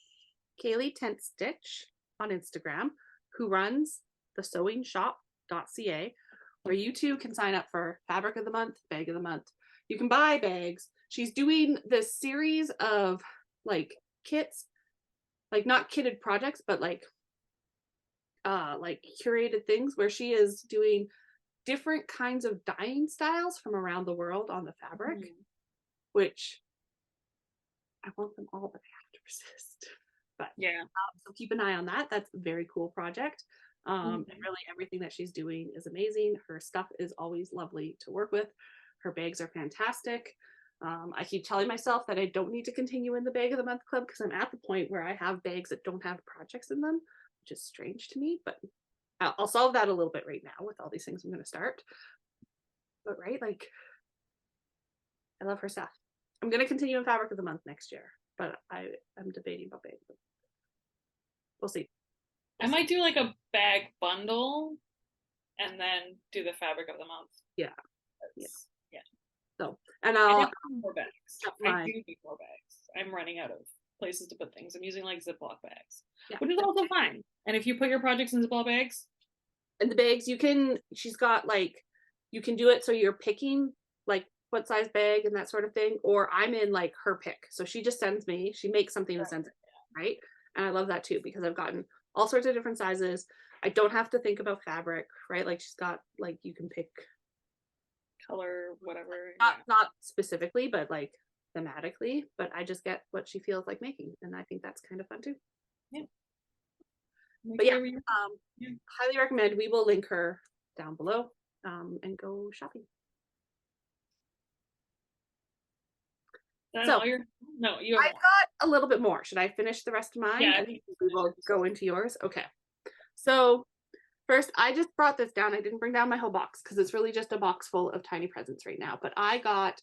Kaylee Tent Stitch on Instagram, who runs the sewingshop.ca, where you too can sign up for Fabric of the Month, Bag of the Month. You can buy bags. She's doing this series of like kits, like not kitted projects, but like curated things where she is doing different kinds of dyeing styles from around the world on the fabric, which I want them all, but I have to resist. But yeah, so keep an eye on that. That's a very cool project. And really everything that she's doing is amazing. Her stuff is always lovely to work with. Her bags are fantastic. I keep telling myself that I don't need to continue in the Bag of the Month Club because I'm at the point where I have bags that don't have projects in them, which is strange to me, but I'll solve that a little bit right now with all these things I'm going to start. But right, like, I love her stuff. I'm going to continue in Fabric of the Month next year, but I'm debating about bags. We'll see. I might do like a bag bundle and then do the Fabric of the Month. Yeah. Yeah. So, and I I'll need more bags. I do need more bags. I'm running out of places to put things. I'm using like Ziploc bags, which is also fine. And if you put your projects in Ziploc bags, and the bags she's got like, you can do it so you're picking like what size bag and that sort of thing, or I'm in like her pick. So she just sends me, she makes something and sends it, right? And I love that too, because I've gotten all sorts of different sizes. I don't have to think about fabric, right? Like she's got like, you can pick color, whatever. Not specifically, but like thematically, but I just get what she feels like making. And I think that's kind of fun too. Yeah. But yeah, highly recommend. We will link her down below and go shopping. So you I've got a little bit more. Should I finish the rest of mine? Yeah, I think we will go into yours. Okay. So first, I just brought this down. I didn't bring down my whole box because it's really just a box full of tiny presents right now. But I got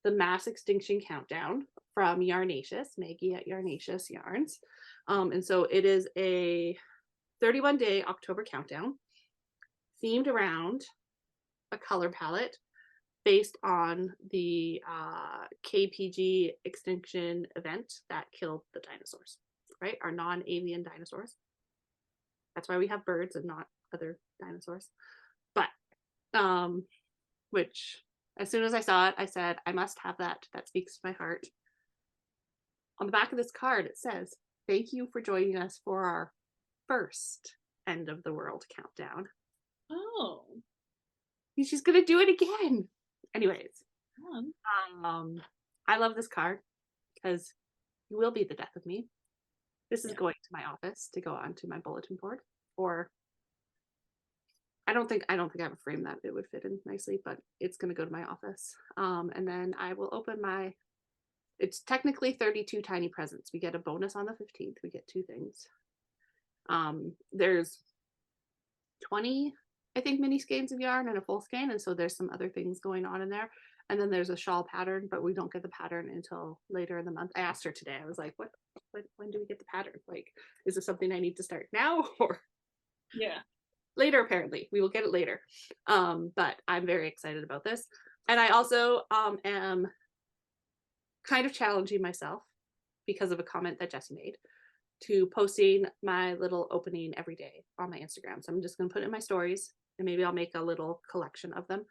the Mass Extinction Countdown from Yarnaceous, Maggie at Yarnaceous Yarns. And so it is a 31-day October countdown themed around a color palette based on the KPG extinction event that killed the dinosaurs, right? Our non-avian dinosaurs. That's why we have birds and not other dinosaurs. But which as soon as I saw it, I said, I must have that. That speaks to my heart. On the back of this card, it says, thank you for joining us for our first end of the world countdown. Oh. And she's gonna do it again. Anyways, I love this card because you will be the death of me. This is going to my office to go onto my bulletin board, or I don't think I have a frame that it would fit in nicely, but it's going to go to my office. And then I will open it's technically 32 tiny presents. We get a bonus on the 15th. We get 2 things. There's 20, I think, mini skeins of yarn and a full skein. And so there's some other things going on in there. And then there's a shawl pattern, but we don't get the pattern until later in the month. I asked her today, I was like, when do we get the pattern? Like, is this something I need to start now or later? Apparently we will get it later. But I'm very excited about this. And I also am kind of challenging myself because of a comment that Jessie made to posting my little opening every day on my Instagram. So I'm just going to put it in my stories and maybe I'll make a little collection of them.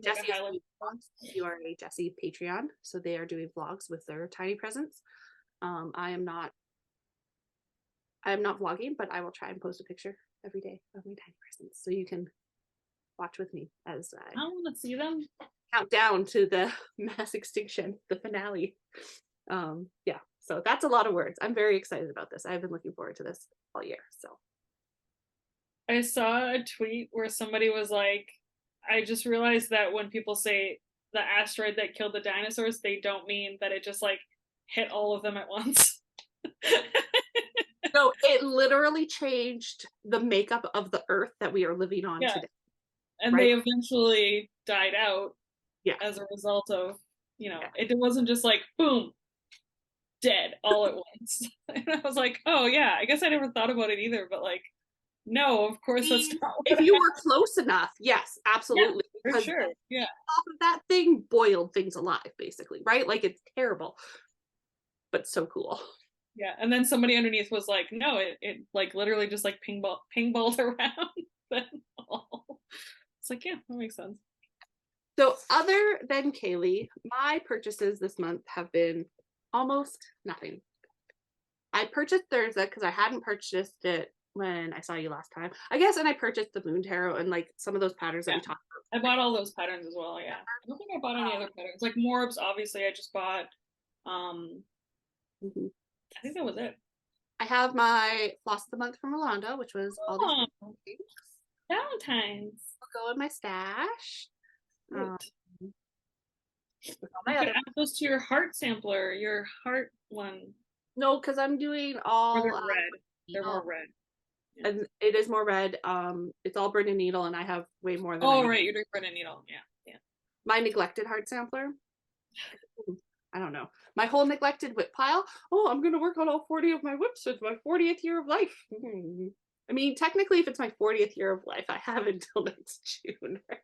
Jessie is doing vlogs. You are a Jessie Patreon, so they are doing vlogs with their tiny presents. I am not vlogging, but I will try and post a picture every day of my tiny presents, so you can watch with me as I want to see them. Count down to the mass extinction, the finale. Yeah, so that's a lot of words. I'm very excited about this. I've been looking forward to this all year. So I saw a tweet where somebody was like, I just realized that when people say the asteroid that killed the dinosaurs, they don't mean that it just like hit all of them at once. No, it literally changed the makeup of the earth that we are living on today. And they eventually died out as a result of, it wasn't just like, boom, dead all at once. And I was like, oh yeah, I guess I never thought about it either, but like, no, of course that's not if you were close enough, yes, absolutely. Yeah, for sure. Yeah. Off of that thing boiled things alive, basically, right? Like it's terrible, but so cool. Yeah, and then somebody underneath was like, no, it like literally just like ping-balled around. It's like, yeah, that makes sense. So other than Kaylee, my purchases this month have been almost nothing. I purchased Thursday because I hadn't purchased it when I saw you last time, I guess, and I purchased the Moon Tarot and like some of those patterns that we talked about. I bought all those patterns as well. Yeah, I don't think I bought any other patterns. Like Morbs, obviously, I just bought. I think that was it. I have my Floss of the Month from Rolanda, which was all these Valentine's. Will go in my stash. You could add those to your heart sampler, your heart one. No, because I'm doing all red. They're more red. Yeah. And it is more red. It's all Bryn and Needle, and I have way more than. Oh, right, you're doing Bryn and Needle. Yeah. My neglected heart sampler. I don't know. My whole neglected whip pile. Oh, I'm going to work on all 40 of my whips. It's my 40th year of life. I mean, technically, if it's my 40th year of life, I have until next June, right?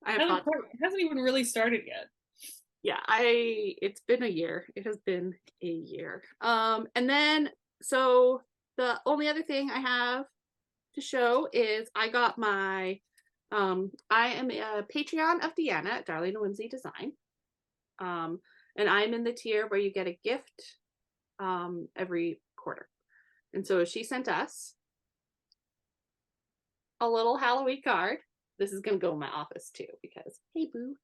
It hasn't even really started yet. Yeah, it's been a year. It has been a year. And then, so the only other thing I have to show is I got my, I am a Patreon of Deanna at Darling and Whimsy Design. And I'm in the tier where you get a gift every quarter. And so she sent us a little Halloween card. This is going to go in my office too, because hey boo.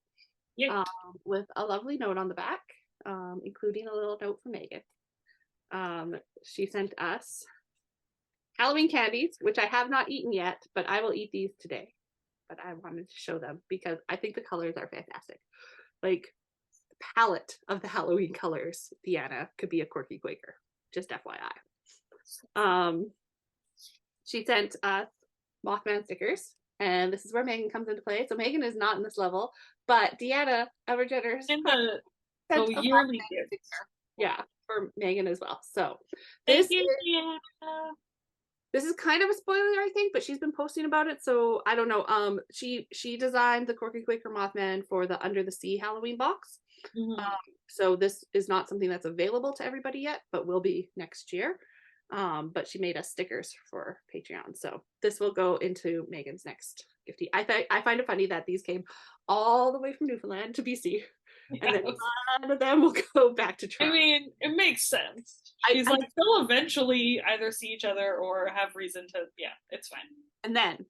Yeah. With a lovely note on the back, including a little note from Meghan. She sent us Halloween candies, which I have not eaten yet, but I will eat these today. But I wanted to show them because I think the colors are fantastic. Like, palette of the Halloween colors, Deanna could be a quirky Quaker, just FYI. She sent us Mothman stickers, and this is where Meghan comes into play. So Meghan is not in this level, but Deanna, ever generous, and the yearly gift. Yeah, for Meghan as well. So this is kind of a spoiler, I think, but she's been posting about it, so I don't know. She designed the Quirky Quaker Mothman for the Under the Sea Halloween box. So this is not something that's available to everybody yet, but will be next year. But she made us stickers for Patreon, so this will go into Meghan's next gifty. I find it funny that these came all the way from Newfoundland to BC, and then one of them will go back to Toronto. I mean, it makes sense. She's like, they'll eventually either see each other or have reason to. Yeah, it's fine. And then,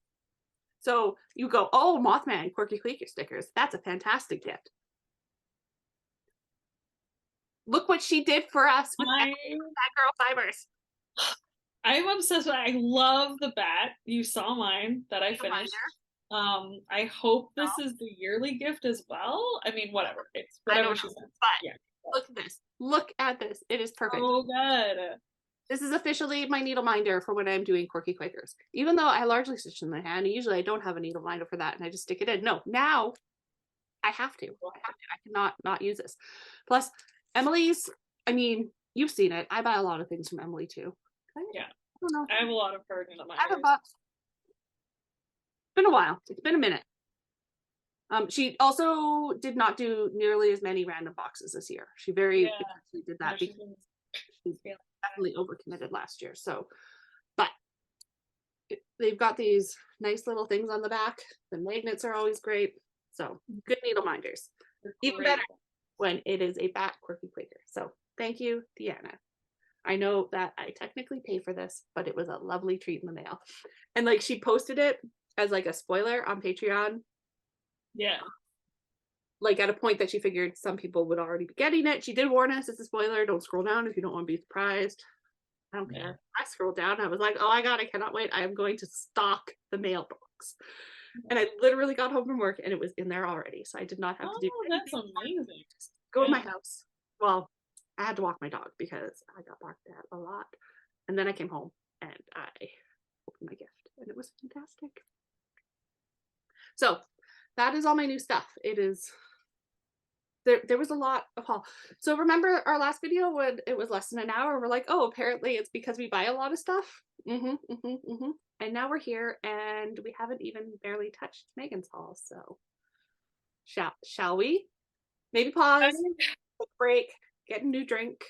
so you go, oh, Mothman Quirky Quaker stickers. That's a fantastic gift. Look what she did for us with that girl fibers. I'm obsessed with it. I love the bat. You saw mine that I finished. I hope this is the yearly gift as well. I mean, whatever. It's whatever she says. But yeah. Look at this. Look at this. It is perfect. Oh, good. This is officially my needle minder for when I'm doing Quirky Quakers. Even though I largely stitch in my hand, usually I don't have a needle minder for that, and I just stick it in. No, now I have to. I cannot not use this. Plus, Emily's, I mean, you've seen it. I buy a lot of things from Emily too. Yeah. I don't know. I have a lot of her needle minders. I have a box. It's been a while. It's been a minute. She also did not do nearly as many random boxes this year. She very did that because she's definitely overcommitted last year. So, but they've got these nice little things on the back. The magnets are always great. So good needle minders. Even better when it is a bat quirky Quaker. So thank you, Deanna. I know that I technically pay for this, but it was a lovely treat in the mail. And like she posted it as like a spoiler on Patreon. Yeah. Like at a point that she figured some people would already be getting it. She did warn us it's a spoiler. Don't scroll down if you don't want to be surprised. I don't care. I scrolled down. I was like, oh my God, I cannot wait. I am going to stock the mailbox. And I literally got home from work and it was in there already. So I did not have to do anything. That's amazing. Just go in my house. Well, I had to walk my dog because I got barked at a lot. And then I came home and I opened my gift and it was fantastic. So that is all my new stuff. It is there was a lot of haul. So remember our last video when it was less than an hour? We're like, oh, apparently it's because we buy a lot of stuff. And now we're here and we haven't even barely touched Meghan's haul. So shall we? Maybe pause, take a break, get a new drink,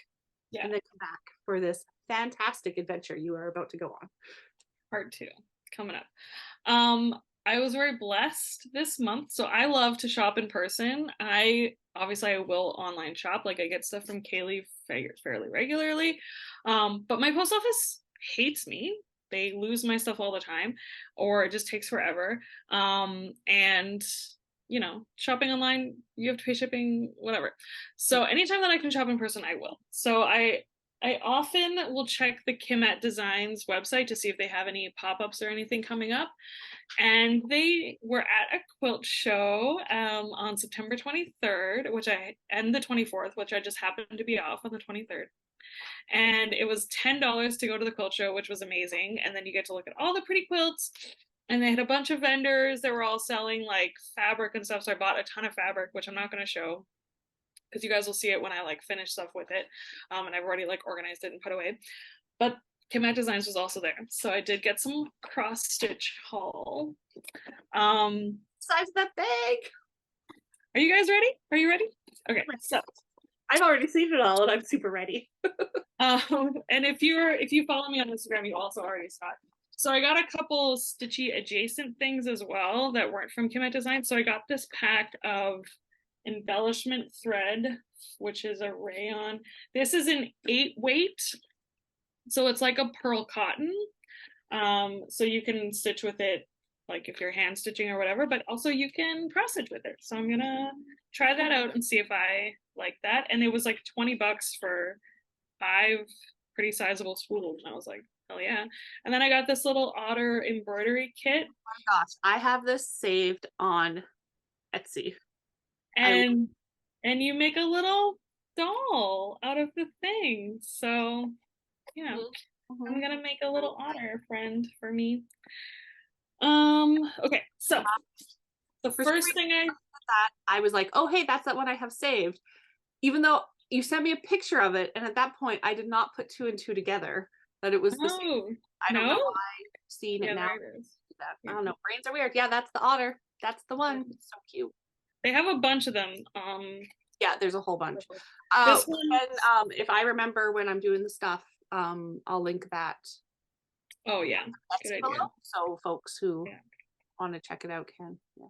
and then come back for this fantastic adventure you are about to go on. Part 2 coming up. I was very blessed this month. So I love to shop in person. I will online shop. Like I get stuff from Kaylee fairly regularly. But my post office hates me. They lose my stuff all the time, or it just takes forever. And you know, shopping online, you have to pay shipping, whatever. So anytime that I can shop in person, I will. So I often will check the Kim at Designs website to see if they have any pop-ups or anything coming up. And they were at a quilt show on September 23rd, and the 24th, which I just happened to be off on the 23rd. And it was $10 to go to the quilt show, which was amazing. And then you get to look at all the pretty quilts. And they had a bunch of vendors that were all selling like fabric and stuff. So I bought a ton of fabric, which I'm not going to show because you guys will see it when I like finish stuff with it. And I've already like organized it and put away. But Kim at Designs was also there. So I did get some cross stitch haul. Size that bag. Are you guys ready? Are you ready? Okay. So I've already seen it all and I'm super ready. And if you follow me on Instagram, you also already saw it. So I got a couple stitchy adjacent things as well that weren't from Kim at Design. So I got this pack of embellishment thread, which is a rayon. This is an 8-weight. So it's like a pearl cotton. So you can stitch with it like if you're hand stitching or whatever, but also you can cross stitch with it. So I'm gonna try that out and see if I like that. And it was like $20 for 5 pretty sizable spools. And I was like, hell yeah. And then I got this little otter embroidery kit. Oh my gosh, I have this saved on Etsy. And you make a little doll out of the thing. So yeah, I'm gonna make a little otter friend for me. Okay, so the first thing I was like, oh hey, that's that one I have saved. Even though you sent me a picture of it, and at that point I did not put 2 and 2 together that it was the same. I don't know why I'm seeing it now. I don't know. Brains are weird. Yeah, that's the otter. That's the one. It's so cute. They have a bunch of them. Yeah, there's a whole bunch. And if I remember when I'm doing the stuff, I'll link that. Oh yeah, good idea. So folks who want to check it out can. Yeah.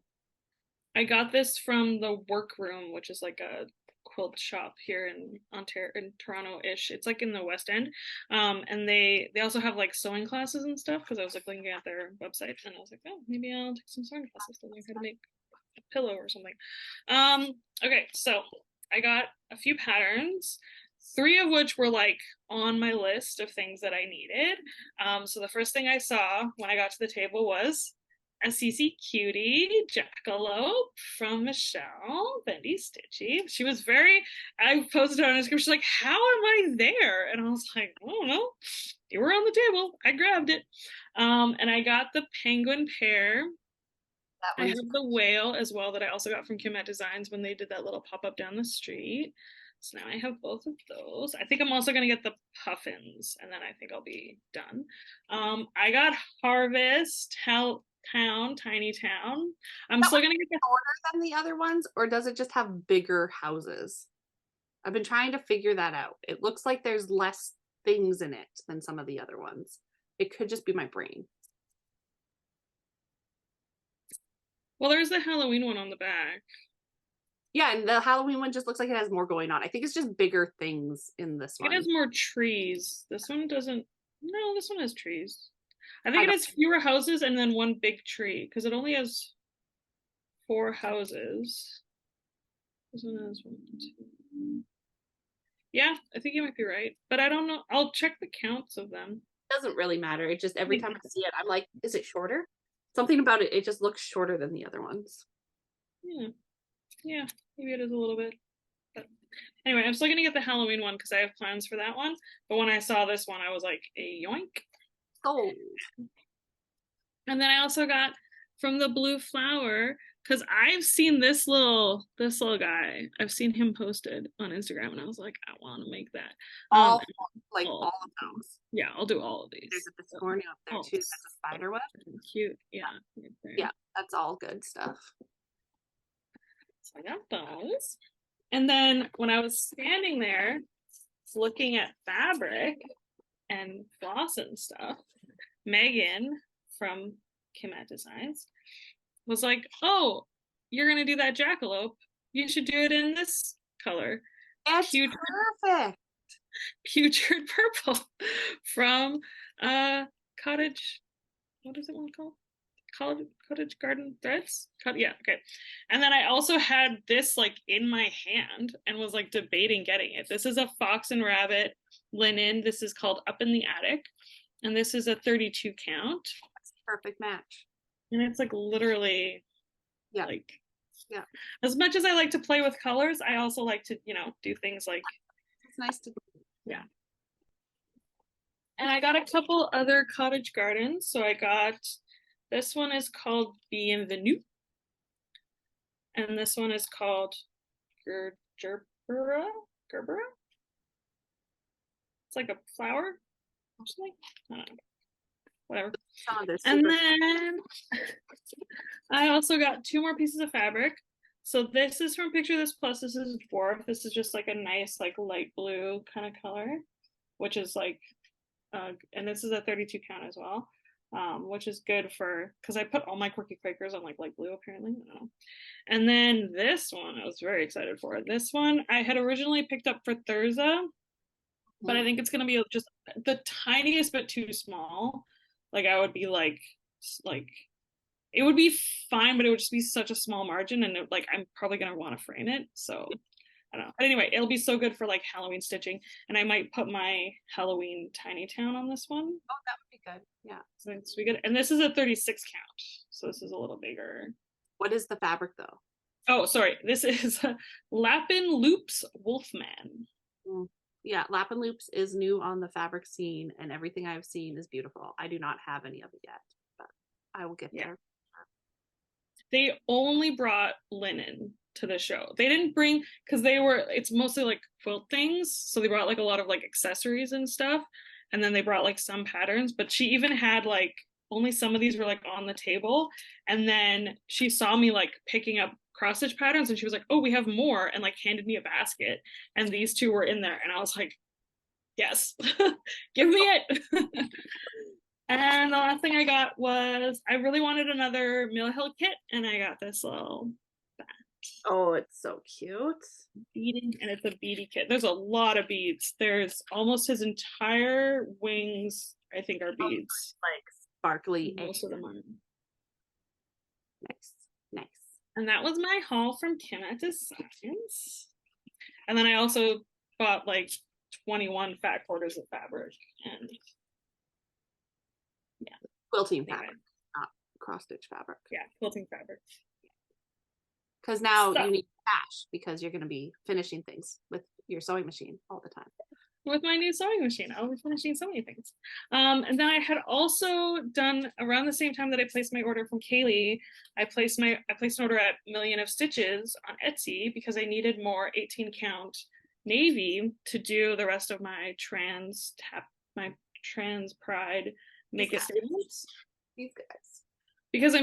I got this from the Workroom, which is like a quilt shop here in Ontario, in Toronto-ish. It's like in the West End, and they also have like sewing classes and stuff. Because I was like looking at their website, and I was like, oh, maybe I'll take some sewing classes to learn how to make a pillow or something. Okay, so I got a few patterns. 3 of which were like on my list of things that I needed. So the first thing I saw when I got to the table was a CC Cutie Jackalope from Michelle Bendy Stitchy. She was I posted on Instagram, she's like, how am I there? And I was like, I don't know. You were on the table. I grabbed it. And I got the penguin pair. I have the whale as well that I also got from Kim at Designs when they did that little pop-up down the street. So now I have both of those. I think I'm also going to get the puffins, and then I think I'll be done. I got Harvest Town, Tiny Town. I'm still going to get shorter than the other ones, or does it just have bigger houses? I've been trying to figure that out. It looks like there's less things in it than some of the other ones. It could just be my brain. Well, there's the Halloween one on the back. Yeah, and the Halloween one just looks like it has more going on. I think it's just bigger things in this It one. has more trees. This one doesn't. No, this one has trees. I I think it has fewer houses and then one big tree because it only has 4 houses. This one has 1, 2. Yeah, I think you might be right, but I don't know. I'll check the counts of them. doesn't really matter. It just every time I see it, I'm like, is it shorter? Something about it, it just looks shorter than the other ones. Yeah, yeah, maybe it is a little bit. But anyway, I'm still gonna get the Halloween one because I have plans for that one. But when I saw this one, I was like, a yoink. Oh, And then I also got from the Blue Flower because I've seen this little guy. I've seen him posted on Instagram, and I was like, I want to make that. all like all all of those. Yeah, I'll do all of these. There's a Biscornio up there too. That's a spider web. Cute, yeah. Right there. Yeah, that's all good stuff. So I got those. And then when I was standing there looking at fabric and floss and stuff, Meghan from Kim at Designs was like, "Oh, you're gonna do that jackalope. You should do it in this color." That's perfect. Putrid purple from cottage. What is it one called? Cottage garden threads. Yeah, okay. And then I also had this like in my hand and was like debating getting it. This is a fox and rabbit linen. This is called Up in the Attic, and this is a 32 count. That's a perfect match. And it's like literally, yeah, like, yeah. As much as I like to play with colors, I also like to, do things like. It's nice to. Yeah. And I got a couple other cottage gardens. So I got. This one is called Bienvenue. And this one is called Gerbera. It's like a flower or something. I don't know. Whatever. And then I also got 2 more pieces of fabric. So this is from Picture This Plus. This is Dwarf. This is just like a nice like light blue kind of color, which is like, and this is a 32 count as well. Which is good for because I put all my Quirky Quakers on like light blue apparently. I don't know. And then this one I was very excited for. This one I had originally picked up for Thurza, but I think it's gonna be just the tiniest bit too small. Like I would be like it would be fine, but it would just be such a small margin, and like I'm probably gonna want to frame it. So I don't know. But anyway, it'll be so good for like Halloween stitching, and I might put my Halloween Tiny Town on this one. Oh, that would be good. Yeah. So it's be good. And this is a 36 count, so this is a little bigger. What is the fabric though? Oh, sorry. This is Lapin Loops Wolfman. Yeah, Lapin Loops is new on the fabric scene, and everything I've seen is beautiful. I do not have any of it yet, but I will get there. They only brought linen to the show. They didn't bring because it's mostly like quilt things, so they brought like a lot of like accessories and stuff, and then they brought like some patterns. But she even had like only some of these were like on the table, and then she saw me like picking up cross stitch patterns, and she was like, "Oh, we have more," and like handed me a basket, and these 2 were in there, and I was like, "Yes, give me it." And the last thing I got was I really wanted another Mill Hill kit, and I got this little bat. Oh, it's so cute. Beading, and it's a beady kit. There's a lot of beads. There's almost his entire wings, I think, are beads. Like sparkly. Most of them are. Nice. And that was my haul from Kim at Designs. And then I also bought like 21 fat quarters of fabric and quilting fabric, not cross stitch fabric. Yeah, quilting fabric. Because now you need cash because you're going to be finishing things with your sewing machine all the time. With my new sewing machine, I'll be finishing so many things. And then I had also done around the same time that I placed my order from Kaylee. I placed an order at Million of Stitches on Etsy because I needed more 18 count navy to do the rest of my trans pride make a statements. These guys. Because I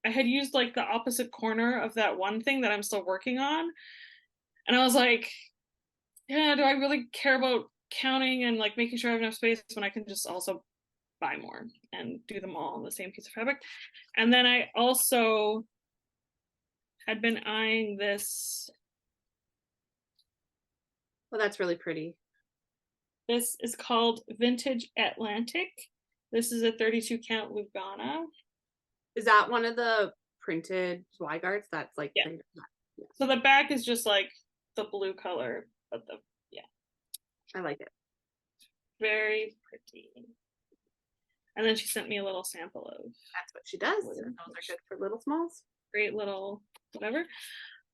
had used like the opposite corner of that one thing that I'm still working on. And I was like, yeah, do I really care about counting and like making sure I have enough space when I can just also buy more and do them all on the same piece of fabric. And then I also had been eyeing this. Well, that's really pretty. This is called Vintage Atlantic. This is a 32 count Lugana. Is that one of the printed Zweigardts that's like, yeah. So the back is just like the blue color, but I like it. Very pretty. And then she sent me a little sample of. That's what she does. Those are good for little smalls. Great little whatever.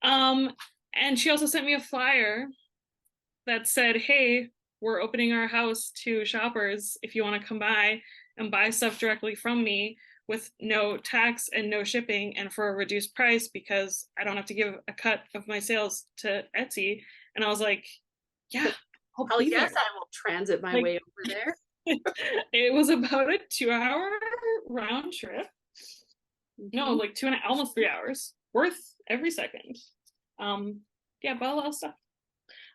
And she also sent me a flyer that said, hey, we're opening our house to shoppers if you want to come by and buy stuff directly from me with no tax and no shipping and for a reduced price because I don't have to give a cut of my sales to Etsy. And I was like, yeah, I'll yes, I will transit my way over there. It was about a 2-hour round trip. No, like 2 and almost 3 hours, worth every second. Yeah, bought a lot of stuff.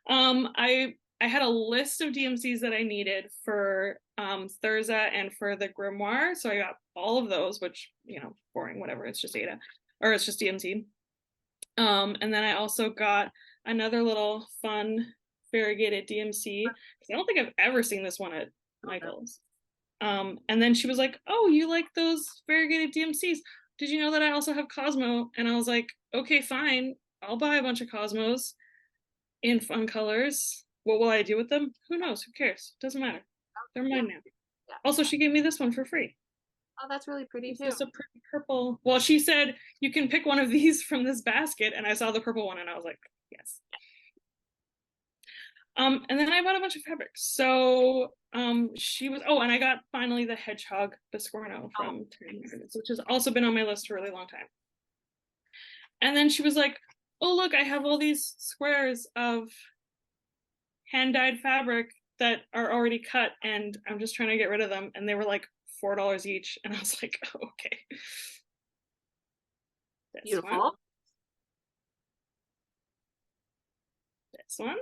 I had a list of DMCs that I needed for Thurza and for the grimoire, so I got all of those, which, you know, boring, whatever, it's just Ada, or it's just DMC. And then I also got another little fun variegated DMC, because I don't think I've ever seen this one at Michael's. And then she was like, oh, you like those variegated DMCs? Did you know that I also have Cosmo? And I was like, okay, fine, I'll buy a bunch of Cosmos in fun colors. What will I do with them? Who knows? Who cares? Doesn't matter. They're mine now. Yeah. Also, she gave me this one for free. Oh, that's really pretty too. It's a pretty purple. Well, she said you can pick one of these from this basket, and I saw the purple one, and I was like, yes. And then I bought a bunch of fabrics. So she was, and I got finally the Hedgehog Biscorno from Terry Meredith, which has also been on my list for a really long time. And then she was like, oh, look, I have all these squares of hand-dyed fabric that are already cut, and I'm just trying to get rid of them. And they were like $4 each. And I was like, oh, okay. Beautiful. This one.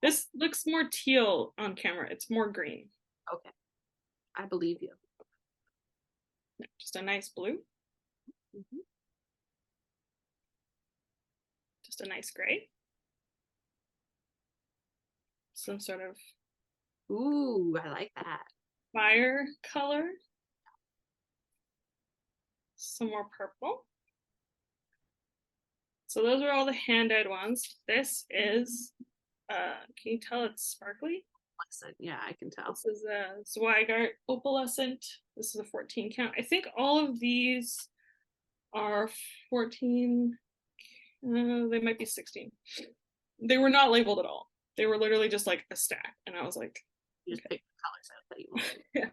This looks more teal on camera. It's more green. Okay. I believe you. Just a nice blue. Just a nice gray. Some sort of. Ooh, I like that. Fire color. Some more purple. So those are all the hand-dyed ones. This is, can you tell it's sparkly? Yeah, I can tell. This is a Zweigart opalescent. This is a 14 count. I think all of these are 14. They might be 16. They were not labeled at all. They were literally just like a stack. And I was like, you just pick the colors out that you want. Yeah.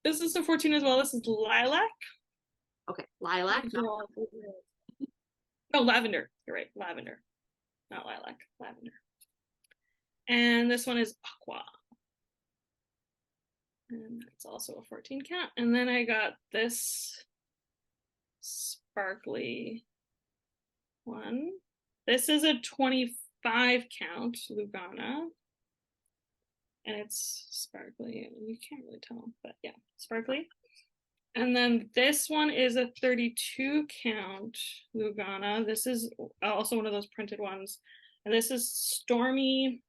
This is a 14 as well. This is lilac. Okay, lilac. Oh, lavender. You're right, lavender. Not lilac, lavender. And this one is aqua. And that's also a 14 count. And then I got this sparkly one. This is a 25 count Lugana. And it's sparkly. You can't really tell, but yeah, sparkly. And then this one is a 32 count Lugana. This is also one of those printed ones. And this is Stormy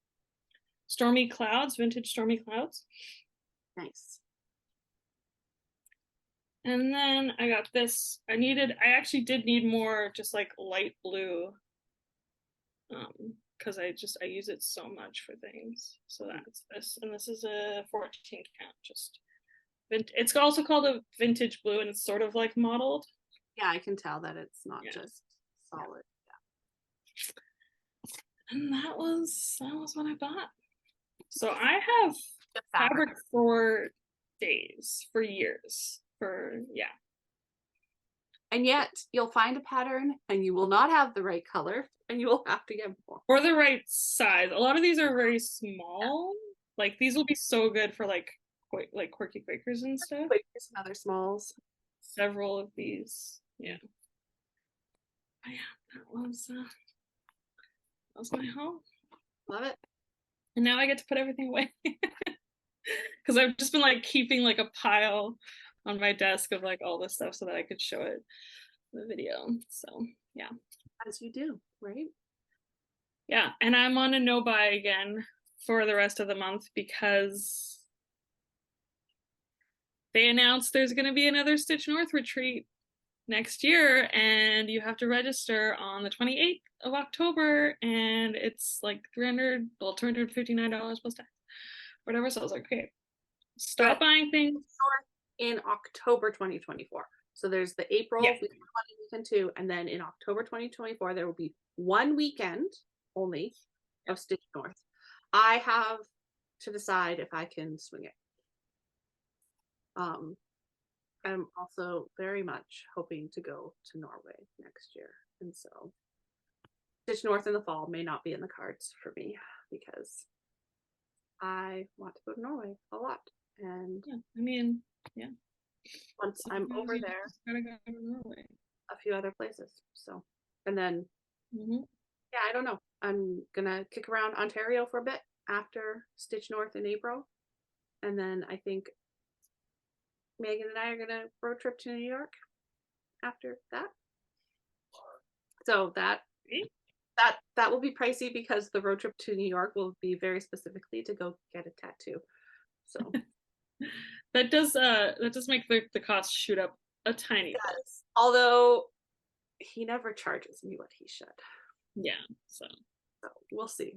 Clouds, vintage Stormy Clouds. Nice. And then I got this. I actually did need more just like light blue. Because I use it so much for things. So that's this. And this is a 14 count, just it's also called a vintage blue, and it's sort of like mottled. Yeah, I can tell that it's not just solid. Yeah. And that was what I bought. So I have fabric for days, for years, And yet you'll find a pattern and you will not have the right color and you will have to get more. Or the right size. A lot of these are very small. Like these will be so good for like quirky Quakers and stuff. Quakers and other smalls. Several of these. Yeah. But yeah, that was my haul. Love it. And now I get to put everything away. because I've just been like keeping like a pile on my desk of like all this stuff so that I could show it in the video. So yeah. As you do, right? Yeah. And I'm on a no buy again for the rest of the month because they announced there's going to be another Stitch North retreat next year, and you have to register on the 28th of October, and it's like $259 plus tax, whatever. So I was like, okay, stop But buying things. in October 2024. So there's the April Yeah. weekend 2, and then in October 2024 there will be one weekend only of Stitch North. I have to decide if I can swing it. I'm also very much hoping to go to Norway next year, and so Stitch North in the fall may not be in the cards for me because I want to go to Norway a lot. And Yeah, I mean, yeah. once I'm over there, gotta go to Norway. a few other places. So, and then Mm-hmm. yeah, I don't know. I'm gonna kick around Ontario for a bit after Stitch North in April, and then I think Megan and I are gonna road trip to New York after that. So that will be pricey because the road trip to New York will be very specifically to go get a tattoo. So that does make the cost shoot up a tiny bit. Although he never charges me what he should. Yeah, so we'll see.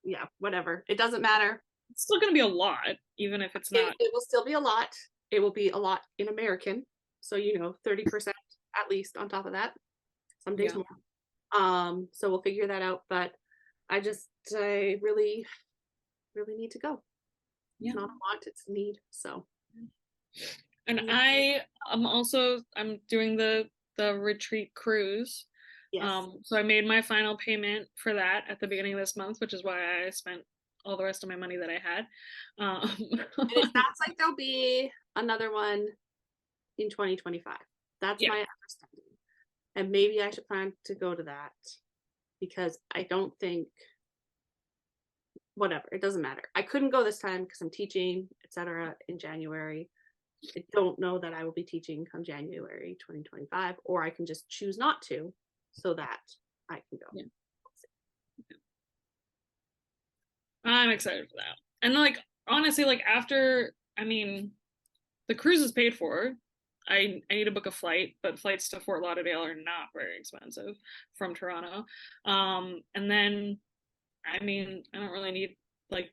Yeah, whatever. It doesn't matter. It's still gonna be a lot, even if it's not. It will still be a lot. It will be a lot in American. So 30% at least on top of that. Some days more. So we'll figure that out. But I really, really need to go. Yeah. It's not a want, it's a need. So and I'm doing the retreat cruise. yes. So I made my final payment for that at the beginning of this month, which is why I spent all the rest of my money that I had. And it sounds like there'll be another one in 2025. That's my understanding. And maybe I should plan to go to that because I don't think, whatever, it doesn't matter. I couldn't go this time because I'm teaching, etc. in January. I don't know that I will be teaching come January 2025, or I can just choose not to so that I can go. Yeah. I'm excited for that. And like honestly, like after, I mean, the cruise is paid for. I need to book a flight, but flights to Fort Lauderdale are not very expensive from Toronto. And then, I mean, I don't really need like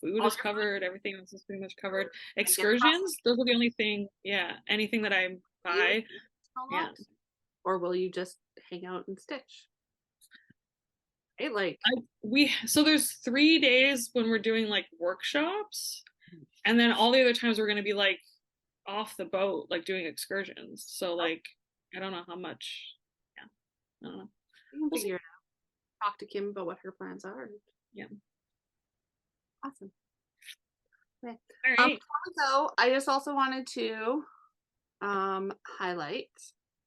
food is covered, everything else is pretty much covered. Excursions, those are the only thing. Yeah, anything that I buy. Yeah. Or will you just hang out and stitch? Hey, so there's 3 days when we're doing like workshops, and then all the other times we're gonna be like off the boat, like doing excursions. So like I don't know how much. Yeah, I don't know. You can figure it out. Talk to Kim about what her plans are. Yeah. Awesome. Okay. All right. Before we go, I just also wanted to highlight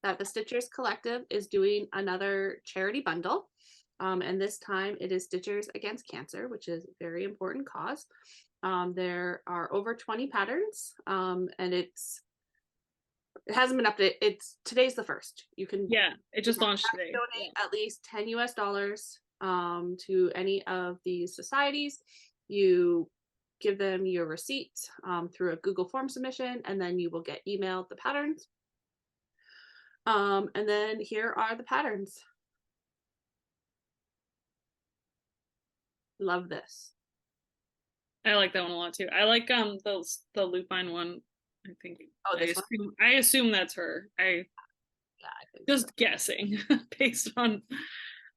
that the Stitchers Collective is doing another charity bundle. And this time it is Stitchers Against Cancer, which is a very important cause. There are over 20 patterns, and it hasn't been updated. Today's the 1st. You can it just launched today. Donate at least $10 to any of these societies. You give them your receipt through a Google form submission, and then you will get emailed the patterns. And then here are the patterns. Love this. I like that one a lot too. I like the lupine one. I think I assume that's her. I think just guessing based on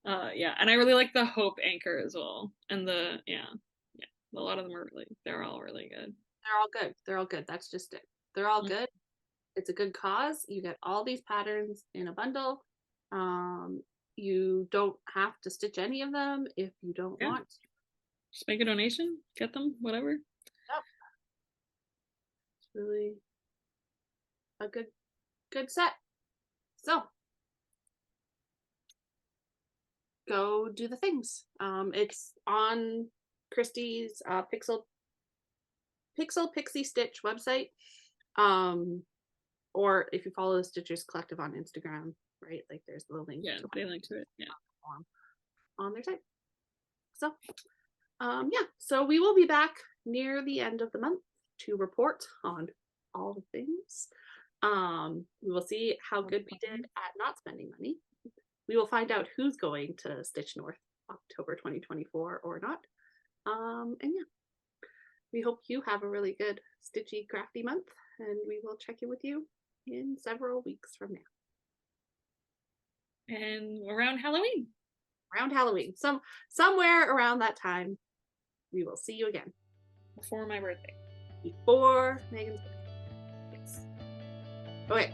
and I really like the hope anchor as well. And a lot of them are they're all really good. They're all good. That's just it. They're all good. It's a good cause. You get all these patterns in a bundle. You don't have to stitch any of them if you don't want to. Just make a donation, get them, whatever. Yep. It's really a good set. So go do the things. It's on Christy's Pixel Pixel Pixie Stitch website. Or if you follow the Stitchers Collective on Instagram, right? Like there's the link. Yeah, they link to it. Yeah. On their site. So, yeah. So we will be back near the end of the month to report on all the things. We will see how good we did at not spending money. We will find out who's going to Stitch North October 2024 or not. And yeah, we hope you have a really good stitchy crafty month, and we will check in with you in several weeks from now. And around Halloween. Around Halloween. Somewhere around that time, we will see you again. Before my birthday. Before Meghan's birthday. Yes. Okay.